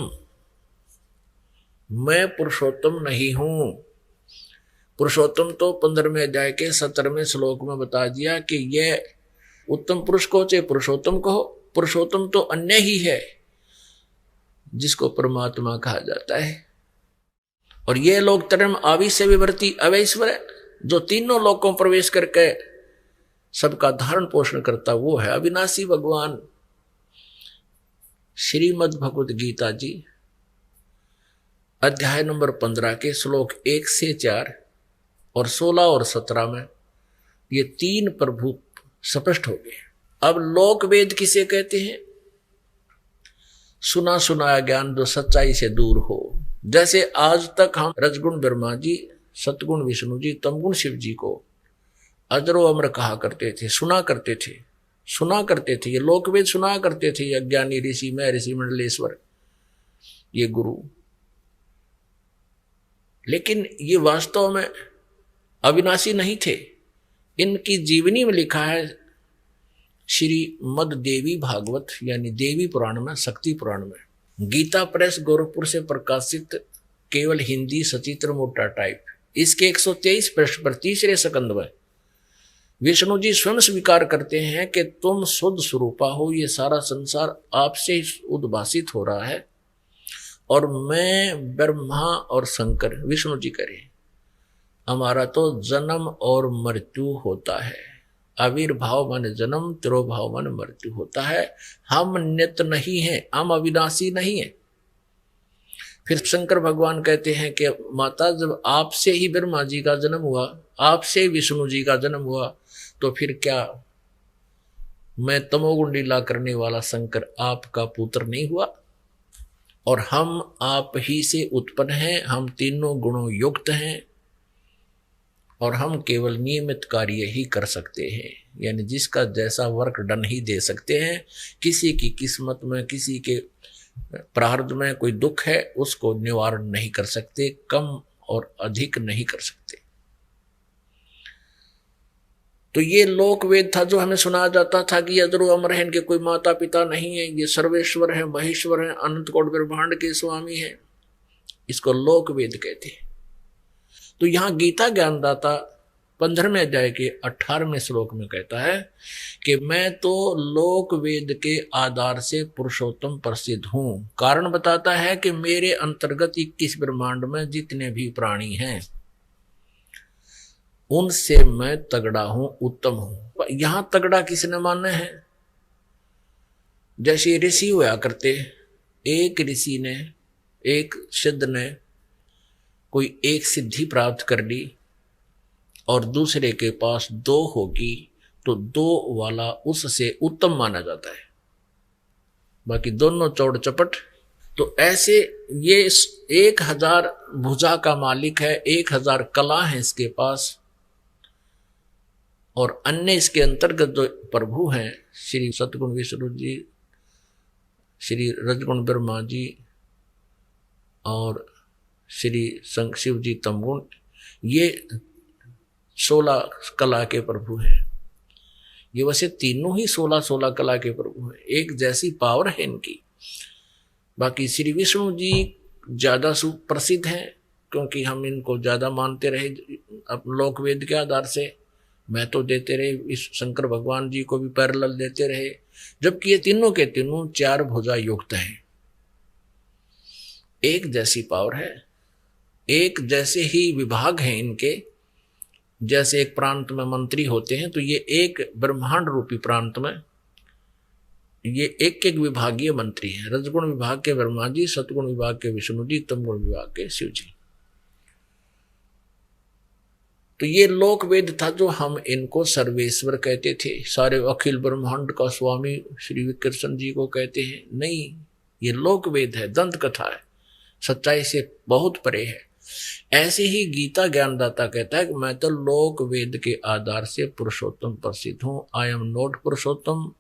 मैं पुरुषोत्तम नहीं हूं। पुरुषोत्तम तो 15वें अध्याय के 17वें श्लोक में बता दिया कि यह उत्तम पुरुष को चाहे पुरुषोत्तम कहो, पुरुषोत्तम तो अन्य ही है जिसको परमात्मा कहा जाता है। और यह लोक तरम आविश्य विभर्ति अवैश्वर है, जो तीनों लोकों प्रवेश करके सबका धारण पोषण करता, वो है अविनाशी भगवान। श्रीमद् भगवत गीता जी अध्याय नंबर 15 के श्लोक 1 से 4 और 16 और 17 में ये 3 प्रभु स्पष्ट हो गए। अब लोक वेद किसे कहते हैं? सुना सुनाया ज्ञान जो सच्चाई से दूर हो। जैसे आज तक हम रजगुण ब्रह्मा जी, सतगुण विष्णु जी, तमगुण शिव जी को अजरो अमर कहा करते थे, सुना करते थे। ये लोक वेद सुना करते थे, अज्ञानी ऋषि, मैं ऋषि मंडलेश्वर, ये गुरु। लेकिन ये वास्तव में अविनाशी नहीं थे। इनकी जीवनी में लिखा है श्री मद देवी भागवत यानी देवी पुराण में, शक्ति पुराण में, गीता प्रेस गोरखपुर से प्रकाशित केवल हिंदी सचित्र मोटा टाइप, इसके 123 पृष्ठ पर 3रे स्कंद में विष्णु जी स्वयं स्वीकार करते हैं कि तुम शुद्ध स्वरूपा हो, ये सारा संसार आपसे ही उद्भासित हो रहा है और मैं ब्रह्मा और शंकर विष्णु जी करें, हमारा तो जन्म और मृत्यु होता है। आविर्भाव माने जन्म, तिरोभाव माने मृत्यु होता है। हम नित्य नहीं हैं, हम अविनाशी नहीं हैं। फिर शंकर भगवान कहते हैं कि माता, जब आपसे ही ब्रह्मा जी का जन्म हुआ, आपसे विष्णु जी का जन्म हुआ, तो फिर क्या मैं तमोगुण लीला करने वाला शंकर आपका पुत्र नहीं हुआ? और हम आप ही से उत्पन्न हैं, हम तीनों गुणों युक्त हैं और हम केवल नियमित कार्य ही कर सकते हैं, यानी जिसका जैसा वर्क डन ही दे सकते हैं। किसी की किस्मत में, किसी के प्रारब्ध में कोई दुख है, उसको निवारण नहीं कर सकते, कम और अधिक नहीं कर सकते। तो ये लोक वेद था जो हमें सुनाया जाता था कि अजरो अमर है, इनके कोई माता पिता नहीं है, ये सर्वेश्वर है, महेश्वर है, अनंत कोटि ब्रह्मांड के स्वामी है। इसको लोक वेद कहते हैं। तो यहां गीता ज्ञानदाता 15वें अध्याय के 18वें श्लोक में कहता है कि मैं तो लोक वेद के आधार से पुरुषोत्तम प्रसिद्ध हूं। कारण बताता है कि मेरे अंतर्गत 21 ब्रह्मांड में जितने भी प्राणी हैं उनसे मैं तगड़ा हूं, उत्तम हूं। यहां तगड़ा किसने माना है? जैसे ऋषि हुआ करते, एक ऋषि ने, एक सिद्ध ने कोई एक सिद्धि प्राप्त कर ली और दूसरे के पास 2 होगी, तो 2 वाला उससे उत्तम माना जाता है, बाकी दोनों चौड़ चपट। तो ऐसे ये 1000 भुजा का मालिक है, 1000 कला है इसके पास, और अन्य इसके अंतर्गत जो प्रभु हैं, श्री सतगुण विष्णु जी, श्री रजगुण ब्रह्मा जी और श्री शिव जी तमगुण, ये 16 कला के प्रभु हैं। ये वैसे तीनों ही 16 कला के प्रभु हैं, एक जैसी पावर है इनकी। बाकी श्री विष्णु जी ज्यादा सुप्रसिद्ध हैं क्योंकि हम इनको ज्यादा मानते रहे लोक वेद के आधार से। मैं तो देते रहे, इस शंकर भगवान जी को भी पैरेलल देते रहे, जबकि ये तीनों के तीनों 4 भुजा युक्त हैं, एक जैसी पावर है, एक जैसे ही विभाग हैं इनके। जैसे एक प्रांत में मंत्री होते हैं, तो ये एक ब्रह्मांड रूपी प्रांत में ये एक एक विभागीय मंत्री हैं। रजगुण विभाग के ब्रह्मा जी, सतगुण विभाग के विष्णु जी, तमगुण विभाग के शिव जी। तो ये लोक वेद था जो हम इनको सर्वेश्वर कहते थे, सारे अखिल ब्रह्मांड का स्वामी श्री विकृष्ण जी को कहते हैं। नहीं, ये लोक वेद है, दंत कथा है, सच्चाई से बहुत परे है। ऐसे ही गीता ज्ञानदाता कहता है कि मैं तो लोक वेद के आधार से पुरुषोत्तम प्रसिद्ध हूं। आई एम नॉट पुरुषोत्तम,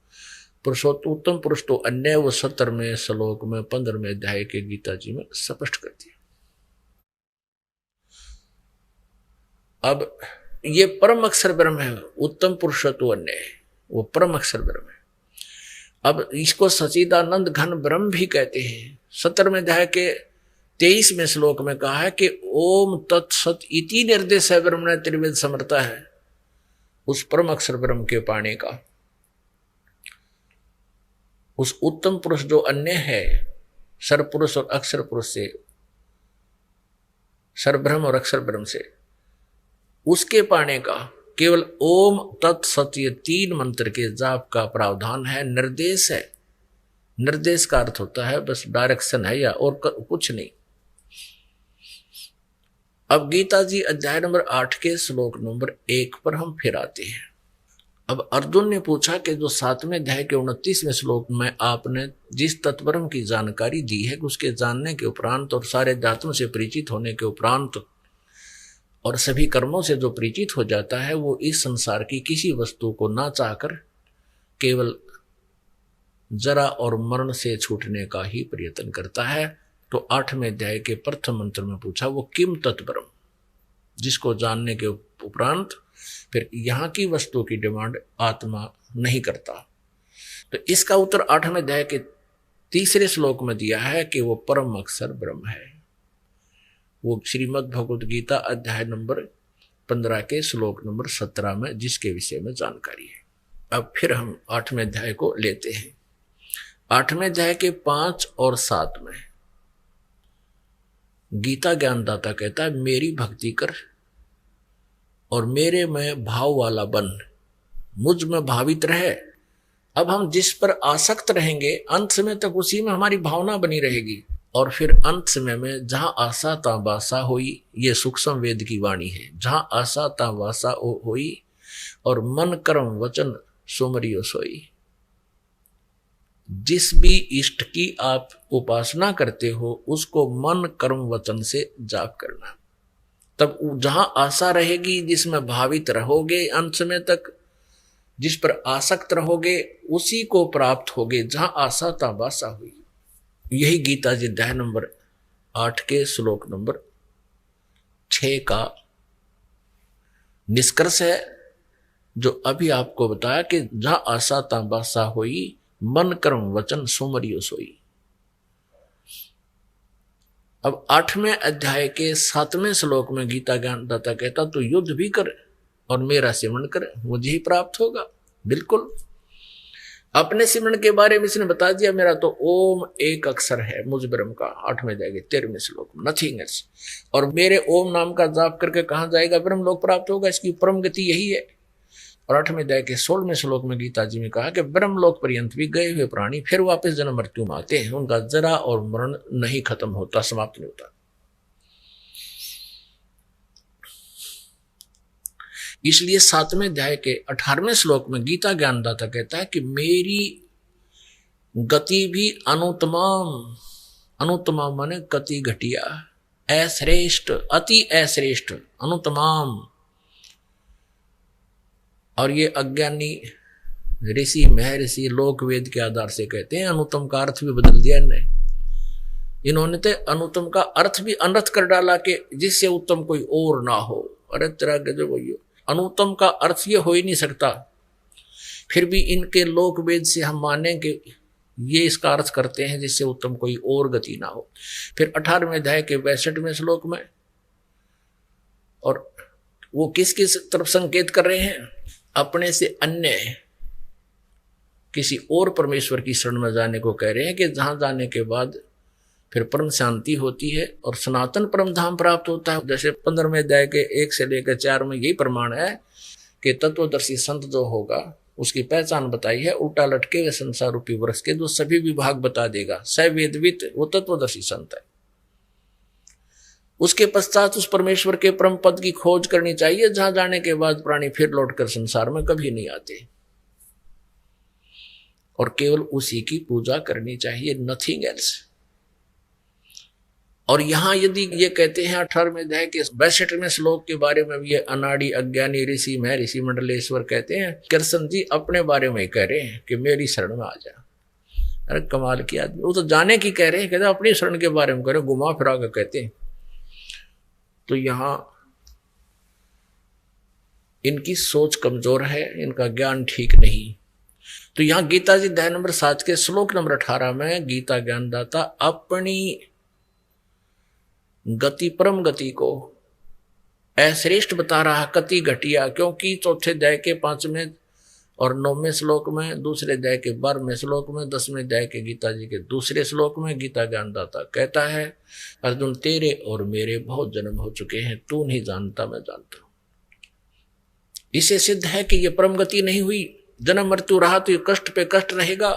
पुरुषोत्तम पुरुष तो अन्य, वो 17वें श्लोक में 15वें अध्याय के गीता जी में स्पष्ट कर दिया। अब ये परम अक्षर ब्रह्म है, उत्तम पुरुषत्व अन्य है, वो परम अक्षर ब्रह्म है। अब इसको सच्चिदानंद घन ब्रह्म भी कहते हैं। 17वें अध्याय के 23वें श्लोक में कहा है कि ओम तत्सत इति निर्देश है ब्रह्म ने त्रिवेद समर्था है, उस परम अक्षर ब्रह्म के पाने का। उस उत्तम पुरुष जो अन्य है, सर्वपुरुष और अक्षर पुरुष से, सर्वब्रह्म और अक्षर ब्रह्म से, उसके पाने का केवल ओम तत्सत ये 3 मंत्र के जाप का प्रावधान है, निर्देश है। निर्देश का अर्थ होता है बस डायरेक्शन है, या और कुछ नहीं। अब गीता जी अध्याय नंबर 8 के श्लोक नंबर 1 पर हम फिर आते हैं। अब अर्जुन ने पूछा कि जो 7वें अध्याय के 29वें श्लोक में आपने जिस तत्परम की जानकारी दी है, उसके जानने के उपरांत और सारे धातुओं से परिचित होने के उपरांत और सभी कर्मों से जो परिचित हो जाता है, वो इस संसार की किसी वस्तु को ना चाहकर केवल जरा और मरण से छूटने का ही प्रयत्न करता है। तो 8वें अध्याय के प्रथम मंत्र में पूछा वो किम तत्परम, जिसको जानने के उपरांत फिर यहाँ की वस्तु की डिमांड आत्मा नहीं करता। तो इसका उत्तर 8वें अध्याय के 3 श्लोक में दिया है कि वो परम अक्षर ब्रह्म है। वो श्रीमद् भगवद गीता अध्याय नंबर 15 के श्लोक नंबर 17 में जिसके विषय में जानकारी है। अब फिर हम 8वें अध्याय को लेते हैं। 8वें अध्याय के 5 और 7 में गीता ज्ञानदाता कहता है मेरी भक्ति कर और मेरे में भाव वाला बन, मुझ में भावित रहे। अब हम जिस पर आसक्त रहेंगे अंत समय तक उसी में हमारी भावना बनी रहेगी, और फिर अंत समय में जहां आशा ता वासा होई, ये सूक्ष्म वेद की वाणी है, जहां आशा ता वासा होई और मन कर्म वचन सुमरियो सोई। जिस भी इष्ट की आप उपासना करते हो उसको मन कर्म वचन से जाप करना, तब जहां आशा रहेगी, जिसमें भावित रहोगे अंत समय तक, जिस पर आसक्त रहोगे उसी को प्राप्त होगे, जहां आशा ता वासा हुई। यही गीता जी अध्याय नंबर 8 के श्लोक नंबर 6 का निष्कर्ष है, जो अभी आपको बताया कि जहां आशा ता वासा हुई, मन कर्म वचन सुमरियो सोई। अब 8वें अध्याय के 7वें श्लोक में गीता ज्ञानदाता कहता तो युद्ध भी कर और मेरा सिमरण कर, मुझे ही प्राप्त होगा। बिल्कुल अपने सिमरण के बारे में इसने बता दिया, मेरा तो ओम एक अक्षर है मुझ ब्रह्म का, 8वें अध्याय के 13वें श्लोक में, नथिंग एल्स। और मेरे ओम नाम का जाप करके कहां जाएगा, ब्रह्म लोक प्राप्त होगा, इसकी परम गति यही है। और 8वें अध्याय के 16वें श्लोक में गीता जी में कहा कि ब्रह्म लोक पर्यंत भी गए हुए प्राणी फिर वापस जन्म मृत्यु में आते हैं, उनका जरा और मरण नहीं खत्म होता, समाप्त नहीं होता। इसलिए 7वें अध्याय के 18वें श्लोक में गीता ज्ञानदाता कहता है कि मेरी गति भी अनुत्तम, अनुत्तम माने गति घटिया, अश्रेष्ठ, अति अश्रेष्ठ, अनुत्तम। और ये अज्ञानी ऋषि महर्षि लोक वेद के आधार से कहते हैं, अनुत्तम का अर्थ भी बदल दिया इन्होंने तो अनुत्तम का अर्थ भी अनर्थ कर डाला कि जिससे उत्तम कोई और ना हो। अरे तेरा गजब हो, अनुत्तम का अर्थ ये हो ही नहीं सकता। फिर भी इनके लोक वेद से हम माने कि ये इसका अर्थ करते हैं जिससे उत्तम कोई और गति ना हो। फिर 18वें अध्याय के 62वें श्लोक में, और वो किस किस तरफ संकेत कर रहे हैं, अपने से अन्य किसी और परमेश्वर की शरण में जाने को कह रहे हैं कि जहां जाने के बाद फिर परम शांति होती है और सनातन परम धाम प्राप्त होता है। जैसे 15वें अध्याय के 1 से लेकर 4 में यही प्रमाण है कि तत्वदर्शी संत जो होगा उसकी पहचान बताई है, उल्टा लटके हुए संसार रूपी वृक्ष के जो सभी विभाग बता देगा, स वेदवित, वो तत्वदर्शी संत है। उसके पश्चात उस परमेश्वर के परम पद की खोज करनी चाहिए, जहां जाने के बाद प्राणी फिर लौटकर संसार में कभी नहीं आते, और केवल उसी की पूजा करनी चाहिए, नथिंग एल्स। और यहां यदि ये कहते हैं 18वें अध्याय के 62वें श्लोक के बारे में, ये अनाड़ी अज्ञानी ऋषि महर्षि मंडलेश्वर कहते हैं, कृष्ण जी अपने बारे में ही कह रहे हैं कि मेरी शरण में आ जा। अरे कमाल की आदमी, वो तो जाने की कह रहे हैं, कहते अपनी शरण के बारे में कह रहे, घुमा फिरा कर कहते हैं। तो यहां इनकी सोच कमजोर है, इनका ज्ञान ठीक नहीं। तो यहां गीता जी अध्याय नंबर 7 के श्लोक नंबर 18 में गीता ज्ञानदाता अपनी गति, परम गति को अश्रेष्ठ बता रहा, कति घटिया, क्योंकि चौथे अध्याय के 5वें और 9वें श्लोक में, दूसरे अध्याय के 12वें श्लोक में, 10वें अध्याय के गीता जी के दूसरे श्लोक में गीता ज्ञानदाता कहता है, अर्जुन तेरे और मेरे बहुत जन्म हो चुके हैं, तू नहीं जानता मैं जानता हूं। इससे सिद्ध है कि यह परम गति नहीं हुई, जन्म मृत्यु रहा तो ये कष्ट पे कष्ट रहेगा।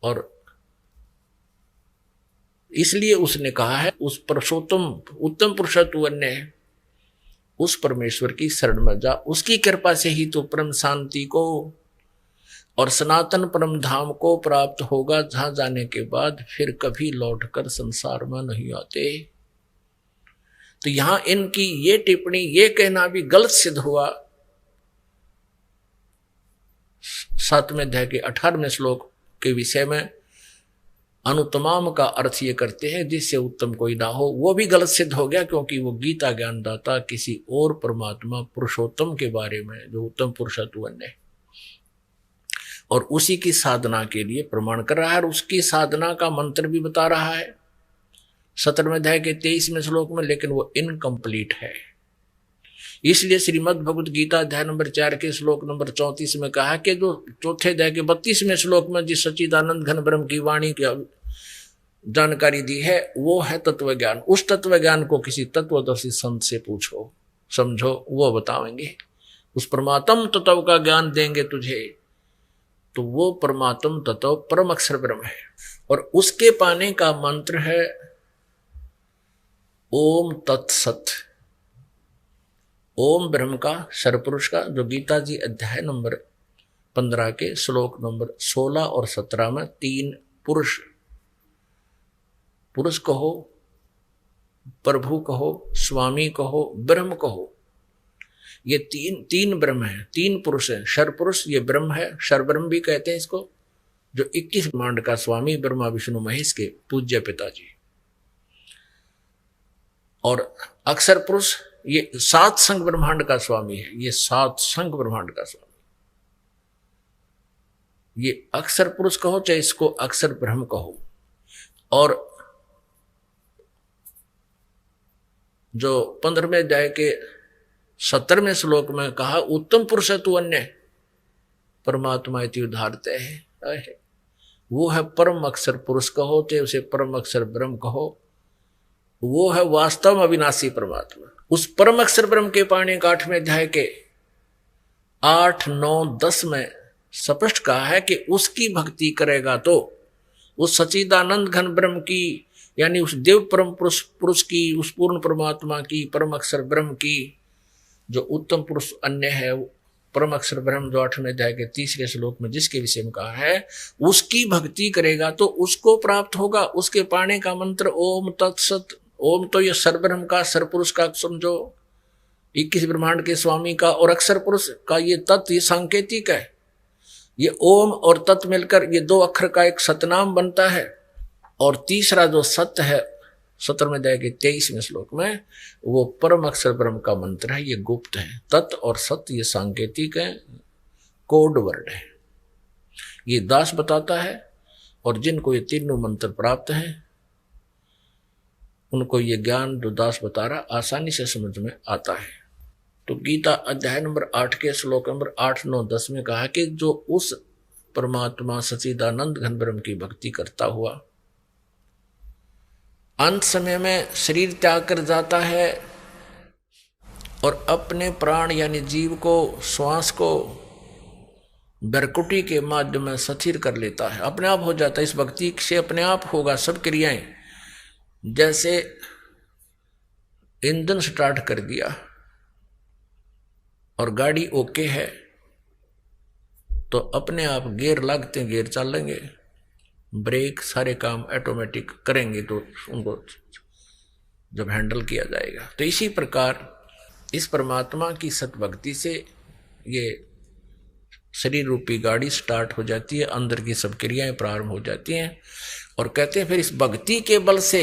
और इसलिए उसने कहा है उस पुरुषोत्तम उत्तम पुरुषत्व अन्य, उस परमेश्वर की शरण में जा, उसकी कृपा से ही तो परम शांति को और सनातन परम धाम को प्राप्त होगा, जहां जाने के बाद फिर कभी लौटकर संसार में नहीं आते। तो यहां इनकी ये टिप्पणी, ये कहना भी गलत सिद्ध हुआ। 7वें अध्याय के 18वें श्लोक के विषय में अनुत्तम का अर्थ ये करते हैं जिससे उत्तम कोई ना हो, वो भी गलत सिद्ध हो गया, क्योंकि वो गीता ज्ञानदाता किसी और परमात्मा पुरुषोत्तम के बारे में, जो उत्तम पुरुषत्व है, और उसी की साधना के लिए प्रमाण कर रहा है, और उसकी साधना का मंत्र भी बता रहा है 17वें अध्याय के 23वें श्लोक में, लेकिन वो इनकम्प्लीट है। इसलिए श्रीमद् भगवद गीता अध्याय नंबर 4 के श्लोक नंबर 34 में कहा कि जो चौथे अध्याय के 32वें श्लोक में जिस सच्चिदानंद घन ब्रह्म की वाणी जानकारी दी है वो है तत्व ज्ञान। उस तत्व ज्ञान को किसी तत्वदर्शी संत से पूछो, समझो, वो बताएंगे। उस परमात्म तत्व का ज्ञान देंगे तुझे, तो वो परमात्म तत्व परम अक्षर ब्रह्म है। और उसके पाने का मंत्र है ओम तत्सत। ओम ब्रह्म का, सरपुरुष का, जो गीता जी अध्याय नंबर 15 के श्लोक नंबर 16 और 17 में 3 पुरुष, पुरुष कहो, प्रभु कहो, स्वामी कहो, ब्रह्म कहो, ये तीन ब्रह्म है, 3 पुरुष है। शरपुरुष ये ब्रह्म है, शरब्रह्म भी कहते हैं इसको, जो 21 ब्रह्मांड का स्वामी, ब्रह्मा विष्णु महेश के पूज्य पिताजी। और अक्षर पुरुष ये 7 संग ब्रह्मांड का स्वामी है, ये 7 संग ब्रह्मांड का स्वामी। ये अक्षर पुरुष कहो चाहे इसको अक्षर ब्रह्म कहो। और जो 15वें अध्याय के 17वें श्लोक में कहा उत्तम पुरुष है तू अन्य परमात्मा इति उदाहरते है, वो है परम अक्षर पुरुष कहो चाहे उसे परम अक्षर ब्रह्म कहो, वो है वास्तव में अविनाशी परमात्मा। उस परम अक्षर ब्रह्म के पाने का 8वें अध्याय के 8, 9, 10 में स्पष्ट कहा है कि उसकी भक्ति करेगा तो उस सच्चिदानंद घन ब्रह्म की, यानी उस देव परम पुरुष की, उस पूर्ण परमात्मा की, परम अक्षर ब्रह्म की, जो उत्तम पुरुष अन्य है, परम अक्षर ब्रह्म, जो 8वें अध्याय के 3रे श्लोक में जिसके विषय में कहा है, उसकी भक्ति करेगा तो उसको प्राप्त होगा। उसके पाने का मंत्र ओम तत्सत। ओम तो ये सरब्रह्म का, सरपुरुष का समझो, 21 ब्रह्मांड के स्वामी का, और अक्षर पुरुष का ये तत्, ये सांकेतिक है। ये ओम और तत् मिलकर ये 2 अक्षर का एक सतनाम बनता है। और तीसरा जो सत्य है 17वें अध्याय के 23वें श्लोक में, वो परम अक्षर ब्रह्म का मंत्र है, ये गुप्त है। तत् और सत्य ये सांकेतिक है, कोड वर्ड है, ये दास बताता है। और जिनको ये तीनों मंत्र प्राप्त हैं उनको ये ज्ञान जो दास बता रहा आसानी से समझ में आता है। तो गीता अध्याय नंबर 8 के श्लोक नंबर 8, 9, 10 में कहा कि जो उस परमात्मा सच्चिदानंद घन ब्रह्म की भक्ति करता हुआ अंत समय में शरीर त्याग कर जाता है और अपने प्राण यानी जीव को, श्वास को बरकुटी के माध्यम में स्थिर कर लेता है, अपने आप हो जाता है। इस भक्ति से अपने आप होगा सब क्रियाएं। जैसे इंजन स्टार्ट कर दिया और गाड़ी ओके है तो अपने आप गियर लगते, गियर चलेंगे, ब्रेक, सारे काम ऑटोमेटिक करेंगे तो उनको जब हैंडल किया जाएगा। तो इसी प्रकार इस परमात्मा की सतभक्ति से ये शरीर रूपी गाड़ी स्टार्ट हो जाती है, अंदर की सब क्रियाएं प्रारंभ हो जाती हैं। और कहते हैं फिर इस भक्ति के बल से,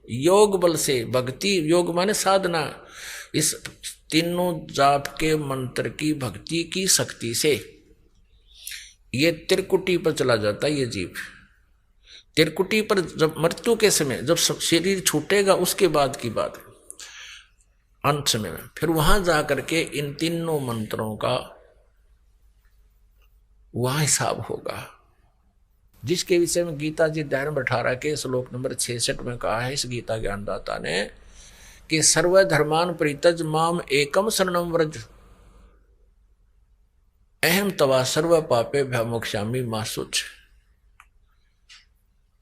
योग बल से, भक्ति योग माने साधना, इस तीनों जाप के मंत्र की भक्ति की शक्ति से ये त्रिकुटी पर चला जाता है। ये जीव त्रिकुटी पर जब मृत्यु के समय, जब शरीर छूटेगा उसके बाद की बात, अंत समय में फिर वहां जाकर के इन तीनों मंत्रों का वहां हिसाब होगा, जिसके विषय में गीता जी अध्याय नंबर 18 के श्लोक नंबर 66 में कहा है इस गीता ज्ञानदाता ने कि सर्वधर्मान परित्यज माम एकम शरणम व्रज अहम तवा सर्व पापे भयमोक्षामि मा शुच।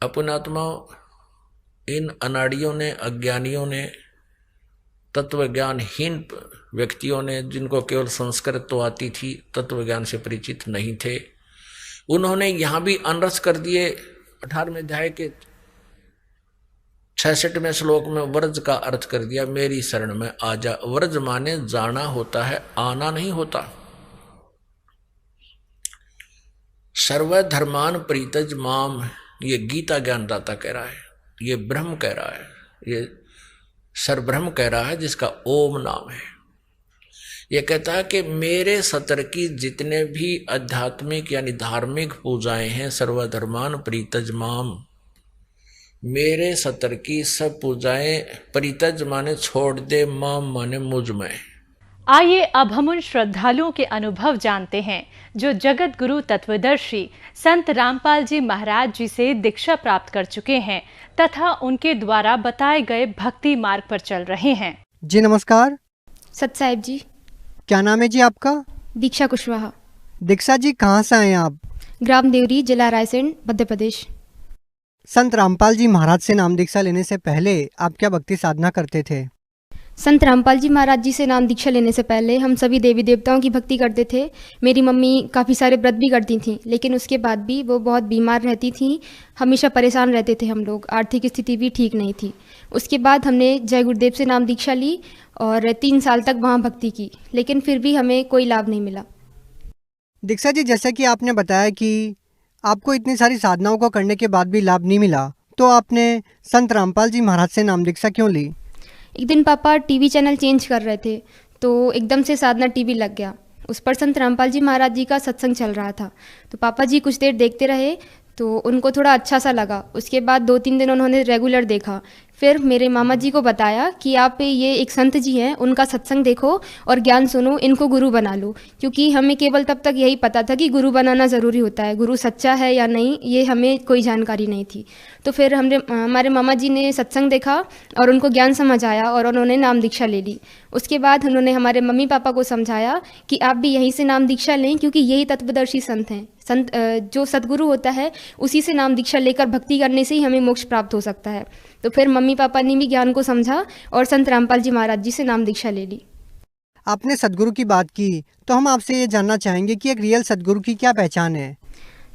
अपनात्मा इन अनाड़ियों ने, अज्ञानियों ने, तत्व ज्ञानहीन व्यक्तियों ने, जिनको केवल संस्कृत तो आती थी, तत्व ज्ञान से परिचित नहीं थे, उन्होंने यहां भी अनरस कर दिए। 18वें अध्याय के 66वें श्लोक में व्रज का अर्थ कर दिया, मेरी शरण में आ जा। व्रज माने जाना होता है, आना नहीं होता। सर्वधर्मान परित्यज माम, ये गीता ज्ञानदाता कह रहा है, ये ब्रह्म कह रहा है, ये सरब्रह्म कह रहा है जिसका ओम नाम है। ये कहता है कि मेरे सतर की जितने भी आध्यात्मिक यानी धार्मिक पूजाएं हैं, सर्वधर्मान परित्यज माम, मेरे सतर की सब पूजाएं, परित्यज माने छोड़ दे, माम माने मुझ में। आइए अब हम उन श्रद्धालुओं के अनुभव जानते हैं जो जगत गुरु तत्वदर्शी संत रामपाल जी महाराज जी से दीक्षा प्राप्त कर चुके हैं तथा उनके द्वारा बताए गए भक्ति मार्ग पर चल रहे हैं। जी नमस्कार। सत साहिब जी। क्या नाम है जी आपका? दीक्षा कुशवाहा। दीक्षा जी कहाँ से आए हैं आप? ग्राम देवरी, जिला रायसेन, मध्य प्रदेश। संत रामपाल जी महाराज से नाम दीक्षा लेने से पहले आप क्या भक्ति साधना करते थे? संत रामपाल जी महाराज जी से नाम दीक्षा लेने से पहले हम सभी देवी देवताओं की भक्ति करते थे। मेरी मम्मी काफ़ी सारे व्रत भी करती थीं, लेकिन उसके बाद भी वो बहुत बीमार रहती थीं। हमेशा परेशान रहते थे हम लोग, आर्थिक स्थिति भी ठीक नहीं थी। उसके बाद हमने जय गुरुदेव से नाम दीक्षा ली और 3 साल तक वहाँ भक्ति की, लेकिन फिर भी हमें कोई लाभ नहीं मिला। दीक्षा जी, जैसे कि आपने बताया कि आपको इतनी सारी साधनाओं को करने के बाद भी लाभ नहीं मिला, तो आपने संत रामपाल जी महाराज से नाम दीक्षा क्यों ली? एक दिन पापा टीवी चैनल चेंज कर रहे थे तो एकदम से साधना टीवी लग गया। उस पर संत रामपाल जी महाराज जी का सत्संग चल रहा था, तो पापा जी कुछ देर देखते रहे तो उनको थोड़ा अच्छा सा लगा। उसके बाद 2-3 दिन उन्होंने रेगुलर देखा। फिर मेरे मामा जी को बताया कि आप ये एक संत जी हैं, उनका सत्संग देखो और ज्ञान सुनो, इनको गुरु बना लो। क्योंकि हमें केवल तब तक यही पता था कि गुरु बनाना ज़रूरी होता है, गुरु सच्चा है या नहीं ये हमें कोई जानकारी नहीं थी। तो फिर हमारे मामा जी ने सत्संग देखा और उनको ज्ञान समझ आया और उन्होंने नाम दीक्षा ले ली। उसके बाद उन्होंने हमारे मम्मी पापा को समझाया कि आप भी यहीं से नाम दीक्षा लें, क्योंकि यही तत्वदर्शी संत हैं। संत जो सतगुरु होता है उसी से नाम दीक्षा लेकर भक्ति करने से ही हमें मोक्ष प्राप्त हो सकता है। तो फिर मम्मी पापा ने भी ज्ञान को समझा और संत रामपाल जी महाराज जी से नाम दीक्षा ले ली। आपने सदगुरु की बात की, तो हम आपसे ये जानना चाहेंगे कि एक रियल सदगुरु की क्या पहचान है?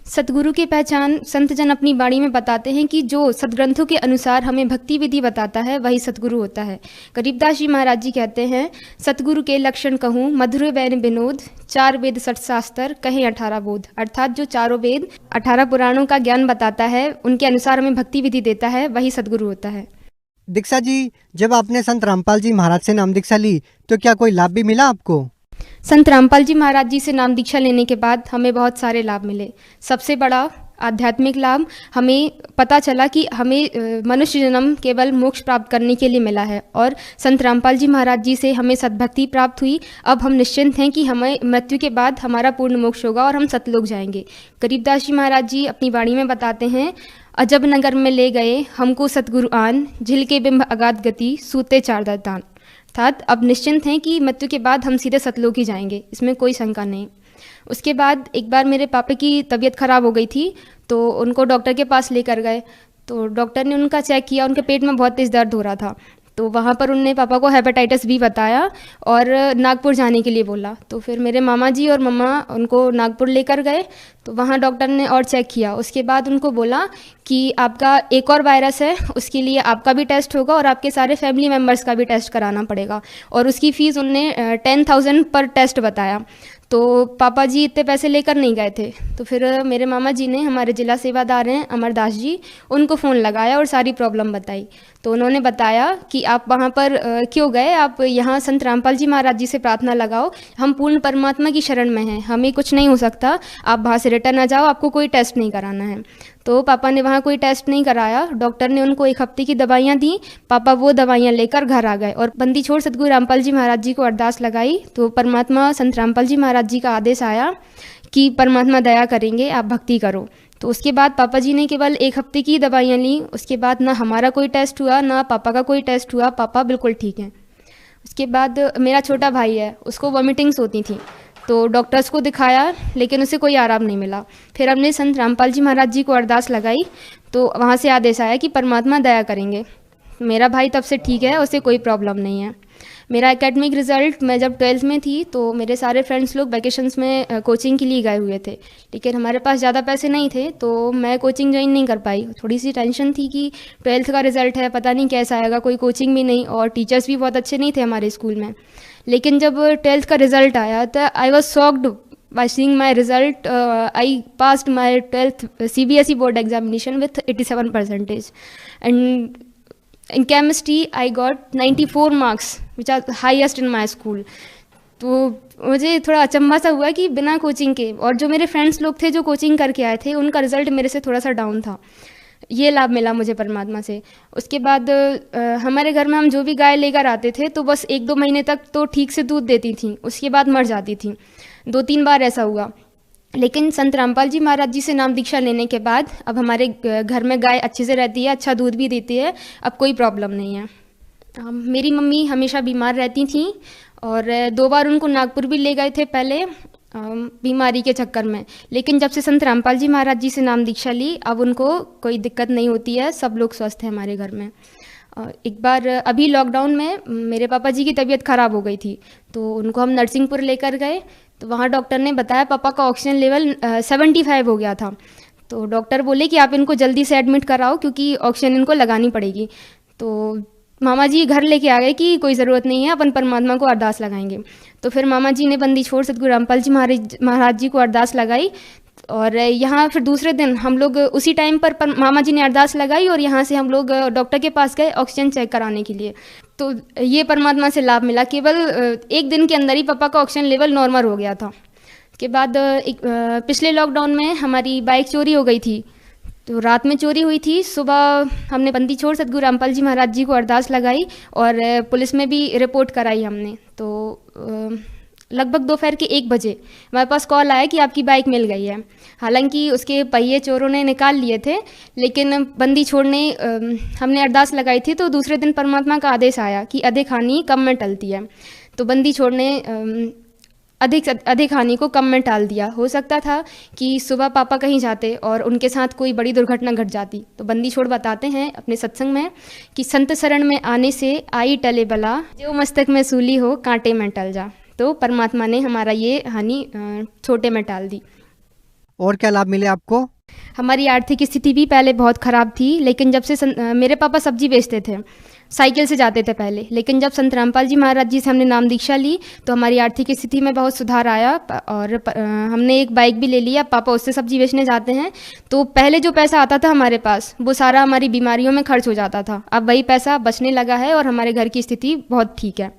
सतगुरु की पहचान संत जन अपनी वाणी में बताते हैं कि जो सदग्रंथों के अनुसार हमें भक्ति विधि बताता है वही सतगुरु होता है। गरीबदास जी महाराज जी कहते हैं, सतगुरु के लक्षण कहूँ मधुर बैन विनोद, 4 वेद 60 शास्त्र कहें 18 बोध। अर्थात जो चारों वेद 18 पुराणों का ज्ञान बताता है, उनके अनुसार हमें भक्ति विधि देता है, वही सतगुरु होता है। दीक्षा जी, जब आपने संत रामपाल जी महाराज से नाम दीक्षा ली तो क्या कोई लाभ भी मिला आपको? संत रामपाल जी महाराज जी से नाम दीक्षा लेने के बाद हमें बहुत सारे लाभ मिले। सबसे बड़ा आध्यात्मिक लाभ, हमें पता चला कि हमें मनुष्य जन्म केवल मोक्ष प्राप्त करने के लिए मिला है और संत रामपाल जी महाराज जी से हमें सद्भक्ति प्राप्त हुई। अब हम निश्चिंत हैं कि हमें मृत्यु के बाद हमारा पूर्ण मोक्ष होगा और हम सतलोक जाएंगे। गरीबदास जी महाराज जी अपनी वाणी में बताते हैं, अजब नगर में ले गए हमको सतगुरु आन, झिल के बिंब अगाध गति सूते 4 दान। अर्थात अब निश्चिंत हैं कि मृत्यु के बाद हम सीधे सतलोक ही जाएंगे, इसमें कोई शंका नहीं। उसके बाद एक बार मेरे पापा की तबीयत खराब हो गई थी, तो उनको डॉक्टर के पास लेकर गए। तो डॉक्टर ने उनका चेक किया, उनके पेट में बहुत तेज़ दर्द हो रहा था। तो वहाँ पर उनने पापा को हेपेटाइटिस बी बताया और नागपुर जाने के लिए बोला। तो फिर मेरे मामा जी और मम्मा उनको नागपुर लेकर गए। तो वहाँ डॉक्टर ने और चेक किया। उसके बाद उनको बोला कि आपका एक और वायरस है, उसके लिए आपका भी टेस्ट होगा और आपके सारे फैमिली मेम्बर्स का भी टेस्ट कराना पड़ेगा, और उसकी फ़ीस उनने 10,000 पर टेस्ट बताया। तो पापा जी इतने पैसे लेकर नहीं गए थे। तो फिर मेरे मामा जी ने, हमारे जिला सेवादार हैं अमरदास जी, उनको फ़ोन लगाया और सारी प्रॉब्लम बताई। तो उन्होंने बताया कि आप वहाँ पर क्यों गए, आप यहाँ संत रामपाल जी महाराज जी से प्रार्थना लगाओ, हम पूर्ण परमात्मा की शरण में हैं, हमें कुछ नहीं हो सकता, आप वहाँ से रिटर्न आ जाओ, आपको कोई टेस्ट नहीं कराना है। तो पापा ने वहाँ कोई टेस्ट नहीं कराया। डॉक्टर ने उनको 1 हफ्ते की दवाइयाँ दी। पापा वो दवाइयाँ लेकर घर आ गए और बंदी छोड़ सतगुरु रामपाल जी महाराज जी को अरदास लगाई। तो परमात्मा संत रामपाल जी महाराज जी का आदेश आया कि परमात्मा दया करेंगे, आप भक्ति करो। तो उसके बाद पापा जी ने केवल 1 हफ्ते की दवाइयाँ ली। उसके बाद ना हमारा कोई टेस्ट हुआ, ना पापा का कोई टेस्ट हुआ, पापा बिल्कुल ठीक हैं। उसके बाद मेरा छोटा भाई है, उसको वॉमिटिंग्स होती थी, तो डॉक्टर्स को दिखाया लेकिन उसे कोई आराम नहीं मिला। फिर हमने संत रामपाल जी महाराज जी को अरदास लगाई, तो वहाँ से आदेश आया कि परमात्मा दया करेंगे। मेरा भाई तब से ठीक है, उसे कोई प्रॉब्लम नहीं है। मेरा एकेडमिक रिज़ल्ट, मैं जब 12th में थी तो मेरे सारे फ्रेंड्स लोग वैकेशंस में कोचिंग के लिए गए हुए थे, लेकिन हमारे पास ज़्यादा पैसे नहीं थे तो मैं कोचिंग ज्वाइन नहीं कर पाई। थोड़ी सी टेंशन थी कि 12th का रिज़ल्ट है, पता नहीं कैसा आएगा, कोई कोचिंग भी नहीं और टीचर्स भी बहुत अच्छे नहीं थे हमारे स्कूल में। लेकिन जब 12th का रिज़ल्ट आया तो I was shocked by seeing my result. I passed my 12th CBSE board examination with 87%, and in chemistry I got 94 marks, which are highest in my school. तो मुझे थोड़ा अचंभा सा हुआ कि बिना कोचिंग के, और जो मेरे फ्रेंड्स लोग थे जो कोचिंग करके आए थे, उनका रिज़ल्ट मेरे से थोड़ा सा डाउन था। ये लाभ मिला मुझे परमात्मा से। उसके बाद हमारे घर में हम जो भी गाय लेकर आते थे तो बस 1-2 महीने तक तो ठीक से दूध देती थी, उसके बाद मर जाती थी। 2-3 बार ऐसा हुआ। लेकिन संत रामपाल जी महाराज जी से नाम दीक्षा लेने के बाद अब हमारे घर में गाय अच्छे से रहती है, अच्छा दूध भी देती है, अब कोई प्रॉब्लम नहीं है। मेरी मम्मी हमेशा बीमार रहती थी और 2 बार उनको नागपुर भी ले गए थे पहले बीमारी के चक्कर में। लेकिन जब से संत रामपाल जी महाराज जी से नाम दीक्षा ली अब उनको कोई दिक्कत नहीं होती है, सब लोग स्वस्थ हैं हमारे घर में। एक बार अभी लॉकडाउन में मेरे पापा जी की तबीयत ख़राब हो गई थी तो उनको हम नरसिंहपुर लेकर गए तो वहाँ डॉक्टर ने बताया पापा का ऑक्सीजन लेवल 75 हो गया था। तो डॉक्टर बोले कि आप इनको जल्दी से एडमिट कराओ क्योंकि ऑक्सीजन इनको लगानी पड़ेगी। तो मामा जी घर लेके आ गए कि कोई ज़रूरत नहीं है, अपन परमात्मा को अरदास लगाएंगे। तो फिर मामा जी ने बंदी छोड़ सतगुरु रामपाल जी महाराज जी को अरदास लगाई और यहाँ फिर दूसरे दिन हम लोग उसी टाइम पर मामा जी ने अरदास लगाई और यहाँ से हम लोग डॉक्टर के पास गए ऑक्सीजन चेक कराने के लिए। तो ये परमात्मा से लाभ मिला, केवल 1 दिन के अंदर ही पापा का ऑक्सीजन लेवल नॉर्मल हो गया था। उसके बाद पिछले लॉकडाउन में हमारी बाइक चोरी हो गई थी तो रात में चोरी हुई थी। सुबह हमने बंदी छोड़ सतगुरु रामपाल जी महाराज जी को अरदास लगाई और पुलिस में भी रिपोर्ट कराई हमने। तो लगभग दोपहर के 1 बजे हमारे पास कॉल आया कि आपकी बाइक मिल गई है। हालांकि उसके पहिए चोरों ने निकाल लिए थे लेकिन बंदी छोड़ने हमने अरदास लगाई थी तो दूसरे दिन परमात्मा का आदेश आया कि अधिक हानि कम में टलती है। तो बंदी छोड़ने अधिक हानि को कम में टाल दिया। हो सकता था कि सुबह पापा कहीं जाते और उनके साथ कोई बड़ी दुर्घटना घट जाती। तो बंदी छोड़ बताते हैं अपने सत्संग में कि संत शरण में आने से आई टले बला, जो मस्तक में सूली हो कांटे में टल जा। तो परमात्मा ने हमारा ये हानि छोटे में टाल दी। और क्या लाभ मिले आपको? हमारी आर्थिक स्थिति भी पहले बहुत ख़राब थी लेकिन जब से मेरे पापा सब्जी बेचते थे, साइकिल से जाते थे पहले, लेकिन जब संत रामपाल जी महाराज जी से हमने नाम दीक्षा ली तो हमारी आर्थिक स्थिति में बहुत सुधार आया और हमने एक बाइक भी ले लिया। पापा उससे सब्जी बेचने जाते हैं तो पहले जो पैसा आता था हमारे पास वो सारा हमारी बीमारियों में खर्च हो जाता था। अब वही पैसा बचने लगा है और हमारे घर की स्थिति बहुत ठीक है।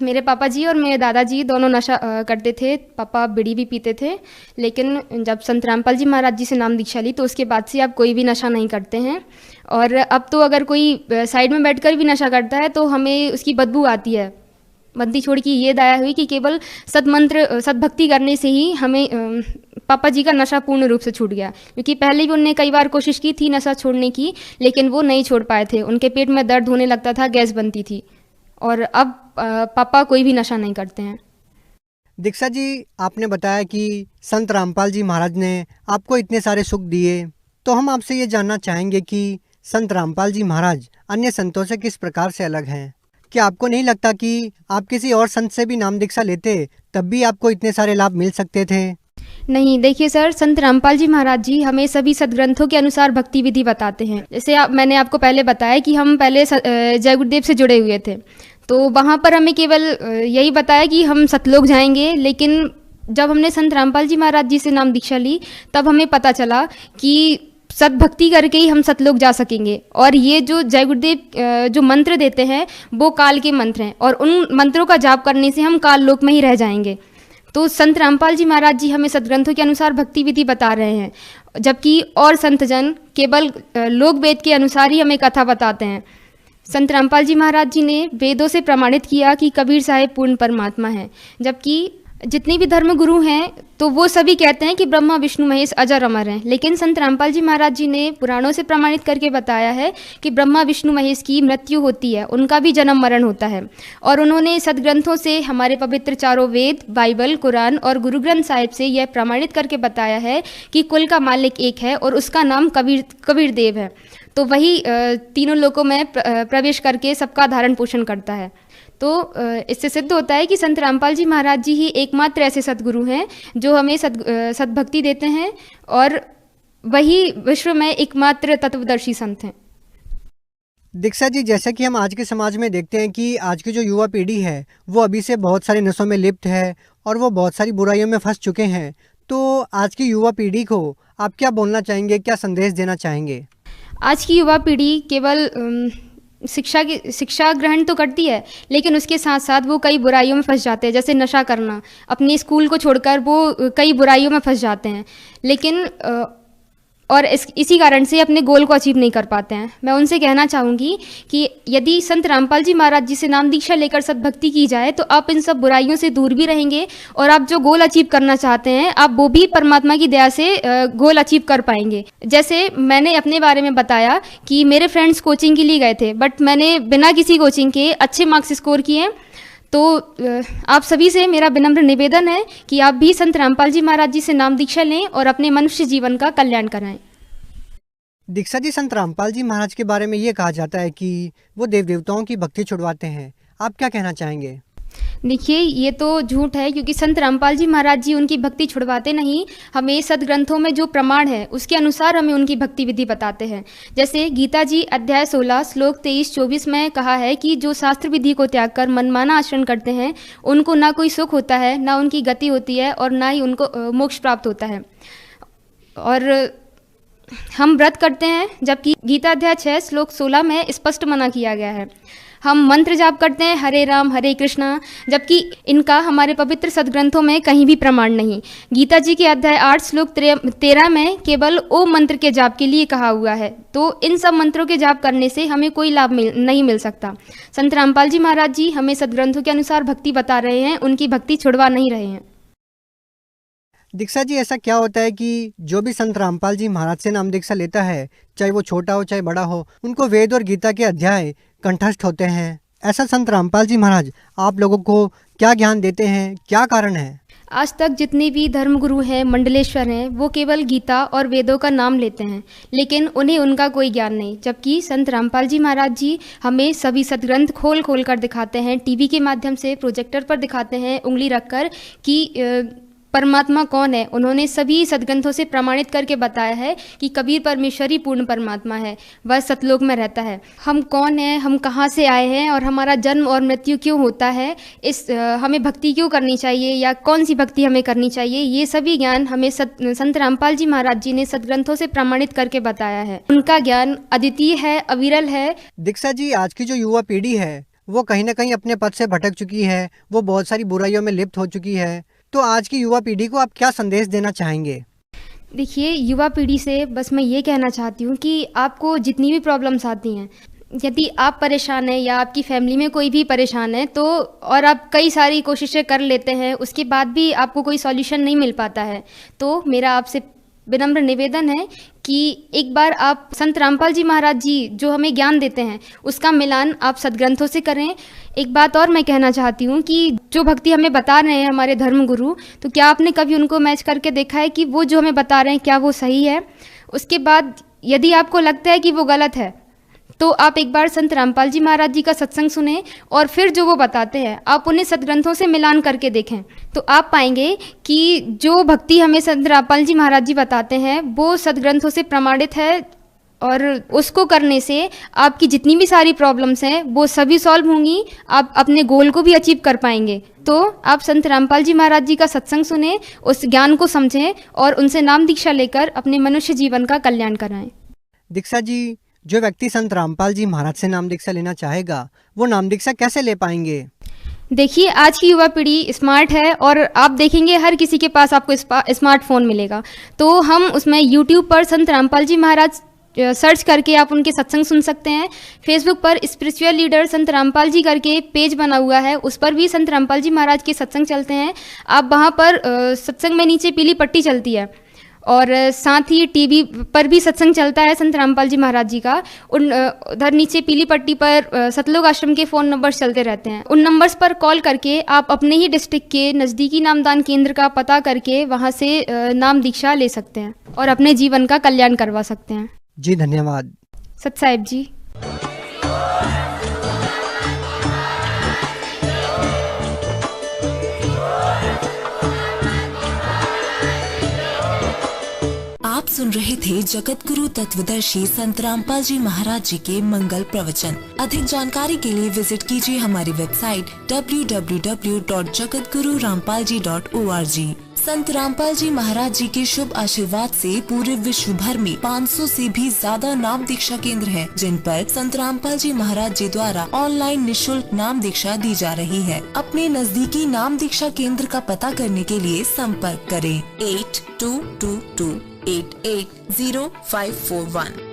मेरे पापा जी और मेरे दादाजी दोनों नशा करते थे। पापा बीड़ी भी पीते थे लेकिन जब संत रामपाल जी महाराज जी से नाम दीक्षा ली तो उसके बाद से अब कोई भी नशा नहीं करते हैं। और अब तो अगर कोई साइड में बैठकर भी नशा करता है तो हमें उसकी बदबू आती है। बंदी छोड़ की ये दया हुई कि केवल सदमंत्र सदभक्ति करने से ही हमें पापा जी का नशा पूर्ण रूप से छूट गया। क्योंकि पहले भी उन्होंने कई बार कोशिश की थी नशा छोड़ने की लेकिन वो नहीं छोड़ पाए थे। उनके पेट में दर्द होने लगता था, गैस बनती थी और अब पापा कोई भी नशा नहीं करते हैं। दीक्षा जी, आपने बताया कि संत रामपाल जी महाराज ने आपको इतने सारे सुख दिए, तो हम आपसे ये जानना चाहेंगे कि संत रामपाल जी महाराज अन्य संतों से किस प्रकार से अलग हैं? क्या आपको नहीं लगता कि आप किसी और संत से भी नाम दीक्षा लेते तब भी आपको इतने सारे लाभ मिल सकते थे? नहीं, देखिए सर, संत रामपाल जी महाराज जी हमें सभी सदग्रंथों के अनुसार भक्ति विधि बताते हैं। जैसे मैंने आपको पहले बताया कि हम पहले जय गुरुदेव से जुड़े हुए थे तो वहाँ पर हमें केवल यही बताया कि हम सतलोक जाएंगे। लेकिन जब हमने संत रामपाल जी महाराज जी से नाम दीक्षा ली तब हमें पता चला कि सद्भक्ति करके ही हम सतलोक जा सकेंगे। और ये जो जय गुरुदेव जो मंत्र देते हैं वो काल के मंत्र हैं और उन मंत्रों का जाप करने से हम काल लोक में ही रह जाएंगे। तो संत रामपाल जी महाराज जी हमें सदग्रंथों के अनुसार भक्ति विधि बता रहे हैं, जबकि और संतजन केवल लोक वेद के अनुसार ही हमें कथा बताते हैं। संत रामपाल जी महाराज जी ने वेदों से प्रमाणित किया कि कबीर साहेब पूर्ण परमात्मा है, जबकि जितने भी धर्म गुरु हैं तो वो सभी कहते हैं कि ब्रह्मा विष्णु महेश अजर अमर हैं। लेकिन संत रामपाल जी महाराज जी ने पुराणों से प्रमाणित करके बताया है कि ब्रह्मा विष्णु महेश की मृत्यु होती है, उनका भी जन्म मरण होता है। और उन्होंने सदग्रंथों से हमारे पवित्र चारों वेद, बाइबल, कुरान और गुरु ग्रंथ साहिब से यह प्रमाणित करके बताया है कि कुल का मालिक एक है और उसका नाम कबीर देव है। तो वही तीनों लोकों में प्रवेश करके सबका धारण पोषण करता है। तो इससे सिद्ध होता है कि संत रामपाल जी महाराज जी ही एकमात्र ऐसे सद्गुरु हैं जो हमें सद्भक्ति देते हैं और वही विश्व में एकमात्र तत्वदर्शी संत हैं। दीक्षा जी, जैसा कि हम आज के समाज में देखते हैं कि आज की जो युवा पीढ़ी है वो अभी से बहुत सारे नशों में लिप्त है और वो बहुत सारी बुराइयों में फंस चुके हैं, तो आज की युवा पीढ़ी को आप क्या बोलना चाहेंगे, क्या संदेश देना चाहेंगे? आज की युवा पीढ़ी केवल शिक्षा ग्रहण तो करती है लेकिन उसके साथ साथ वो कई बुराइयों में फंस जाते हैं। जैसे नशा करना, अपने स्कूल को छोड़कर वो कई बुराइयों में फंस जाते हैं। लेकिन और इसी कारण से अपने गोल को अचीव नहीं कर पाते हैं। मैं उनसे कहना चाहूँगी कि यदि संत रामपाल जी महाराज जी से नाम दीक्षा लेकर सद्भक्ति की जाए तो आप इन सब बुराइयों से दूर भी रहेंगे और आप जो गोल अचीव करना चाहते हैं आप वो भी परमात्मा की दया से गोल अचीव कर पाएंगे। जैसे मैंने अपने बारे में बताया कि मेरे फ्रेंड्स कोचिंग के लिए गए थे, बट मैंने बिना किसी कोचिंग के अच्छे मार्क्स स्कोर किए। तो आप सभी से मेरा विनम्र निवेदन है कि आप भी संत रामपाल जी महाराज जी से नाम दीक्षा लें और अपने मनुष्य जीवन का कल्याण कराएं। दीक्षा जी, संत रामपाल जी महाराज के बारे में ये कहा जाता है कि वो देव देवताओं की भक्ति छुड़वाते हैं, आप क्या कहना चाहेंगे? देखिए, ये तो झूठ है, क्योंकि संत रामपाल जी महाराज जी उनकी भक्ति छुड़वाते नहीं, हमें सदग्रंथों में जो प्रमाण है उसके अनुसार हमें उनकी भक्ति विधि बताते हैं। जैसे गीता जी अध्याय 16 श्लोक 23-24 में कहा है कि जो शास्त्र विधि को त्याग कर मनमाना आचरण करते हैं उनको ना कोई सुख होता है, ना उनकी गति होती है और ना ही उनको मोक्ष प्राप्त होता है। और हम व्रत करते हैं, जबकि गीता अध्याय 6 श्लोक 16 में स्पष्ट मना किया गया है। हम मंत्र जाप करते हैं हरे राम हरे कृष्णा, जबकि इनका हमारे पवित्र सदग्रंथों में कहीं भी प्रमाण नहीं। गीता जी के अध्याय 8 श्लोक 13 में केवल ओम मंत्र के जाप के लिए कहा हुआ है। तो इन सब मंत्रों के जाप करने से हमें कोई लाभ नहीं मिल सकता। संत रामपाल जी महाराज जी हमें सदग्रंथों के अनुसार भक्ति बता रहे हैं, उनकी भक्ति छुड़वा नहीं रहे हैं। दीक्षा जी, ऐसा क्या होता है कि जो भी संत रामपाल जी महाराज से नाम दीक्षा लेता है, चाहे वो छोटा हो चाहे बड़ा हो, उनको वेद और गीता के अध्याय कंठस्थ होते हैं? ऐसा संत रामपाल जी महाराज आप लोगों को क्या ज्ञान देते हैं, क्या कारण है? आज तक जितने भी धर्मगुरु हैं, मंडलेश्वर हैं, वो केवल गीता और वेदों का नाम लेते हैं, लेकिन उन्हें उनका कोई ज्ञान नहीं। जबकि संत रामपाल जी महाराज जी हमें सभी सदग्रंथ खोल खोल कर दिखाते हैं, टीवी के माध्यम से प्रोजेक्टर पर दिखाते हैं उंगली रखकर कि परमात्मा कौन है। उन्होंने सभी सदग्रंथों से प्रमाणित करके बताया है कि कबीर परमेश्वर ही पूर्ण परमात्मा है, वह सतलोक में रहता है। हम कौन हैं, हम कहाँ से आए हैं और हमारा जन्म और मृत्यु क्यों होता है, हमें भक्ति क्यों करनी चाहिए या कौन सी भक्ति हमें करनी चाहिए, ये सभी ज्ञान हमें संत रामपाल जी महाराज जी ने सदग्रंथों से प्रमाणित करके बताया है। उनका ज्ञान अद्वितीय है, अविरल है। दीक्षा जी, आज की जो युवा पीढ़ी है वो कहीं ना कहीं अपने पथ से भटक चुकी है, वो बहुत सारी बुराइयों में लिप्त हो चुकी है। तो आज की युवा पीढ़ी को आप क्या संदेश देना चाहेंगे? देखिए, युवा पीढ़ी से बस मैं ये कहना चाहती हूँ कि आपको जितनी भी प्रॉब्लम्स आती हैं, यदि आप परेशान हैं या आपकी फैमिली में कोई भी परेशान है तो और आप कई सारी कोशिशें कर लेते हैं, उसके बाद भी आपको कोई सॉल्यूशन नहीं मिल पाता है, तो मेरा आपसे विनम्र निवेदन है कि एक बार आप संत रामपाल जी महाराज जी जो हमें ज्ञान देते हैं उसका मिलान आप सदग्रंथों से करें। एक बात और मैं कहना चाहती हूँ कि जो भक्ति हमें बता रहे हैं हमारे धर्मगुरु, तो क्या आपने कभी उनको मैच करके देखा है कि वो जो हमें बता रहे हैं क्या वो सही है? उसके बाद यदि आपको लगता है कि वो गलत है तो आप एक बार संत रामपाल जी महाराज जी का सत्संग सुने और फिर जो वो बताते हैं आप उन्हें सदग्रंथों से मिलान करके देखें, तो आप पाएंगे कि जो भक्ति हमें संत रामपाल जी महाराज जी बताते हैं वो सदग्रंथों से प्रमाणित है और उसको करने से आपकी जितनी भी सारी प्रॉब्लम्स हैं वो सभी सॉल्व होंगी, आप अपने गोल को भी अचीव कर पाएंगे। तो आप संत रामपाल जी महाराज जी का सत्संग सुने, उस ज्ञान को समझें और उनसे नाम दीक्षा लेकर अपने मनुष्य जीवन का कल्याण कराएं। दीक्षा जी, जो व्यक्ति संत रामपाल जी महाराज से नाम दीक्षा लेना चाहेगा वो नाम दीक्षा कैसे ले पाएंगे? देखिए, आज की युवा पीढ़ी स्मार्ट है और आप देखेंगे हर किसी के पास आपको स्मार्टफोन मिलेगा, तो हम उसमें यूट्यूब पर संत रामपाल जी महाराज सर्च करके आप उनके सत्संग सुन सकते हैं। फेसबुक पर स्पिरिचुअल लीडर संत रामपाल जी करके पेज बना हुआ है, उस पर भी संत रामपाल जी महाराज के सत्संग चलते हैं। आप वहाँ पर सत्संग में नीचे पीली पट्टी चलती है और साथ ही टीवी पर भी सत्संग चलता है संत रामपाल जी महाराज जी का। उधर नीचे पीली पट्टी पर सतलोक आश्रम के फ़ोन नंबर्स चलते रहते हैं, उन नंबर्स पर कॉल करके आप अपने ही डिस्ट्रिक्ट के नज़दीकी नामदान केंद्र का पता करके वहां से नाम दीक्षा ले सकते हैं और अपने जीवन का कल्याण करवा सकते हैं। जी धन्यवाद। सत साहिब जी। आप सुन रहे थे जगत गुरु तत्वदर्शी संत रामपाल जी महाराज जी के मंगल प्रवचन। अधिक जानकारी के लिए विजिट कीजिए हमारी वेबसाइट www.jagatgururampalji.org। संत रामपाल जी महाराज जी के शुभ आशीर्वाद से पूरे विश्व भर में 500 से भी ज्यादा नाम दीक्षा केंद्र हैं, जिन पर संत रामपाल जी महाराज जी द्वारा ऑनलाइन निशुल्क नाम दीक्षा दी जा रही है। अपने नजदीकी नाम दीक्षा केंद्र का पता करने के लिए संपर्क करें 8222 880541।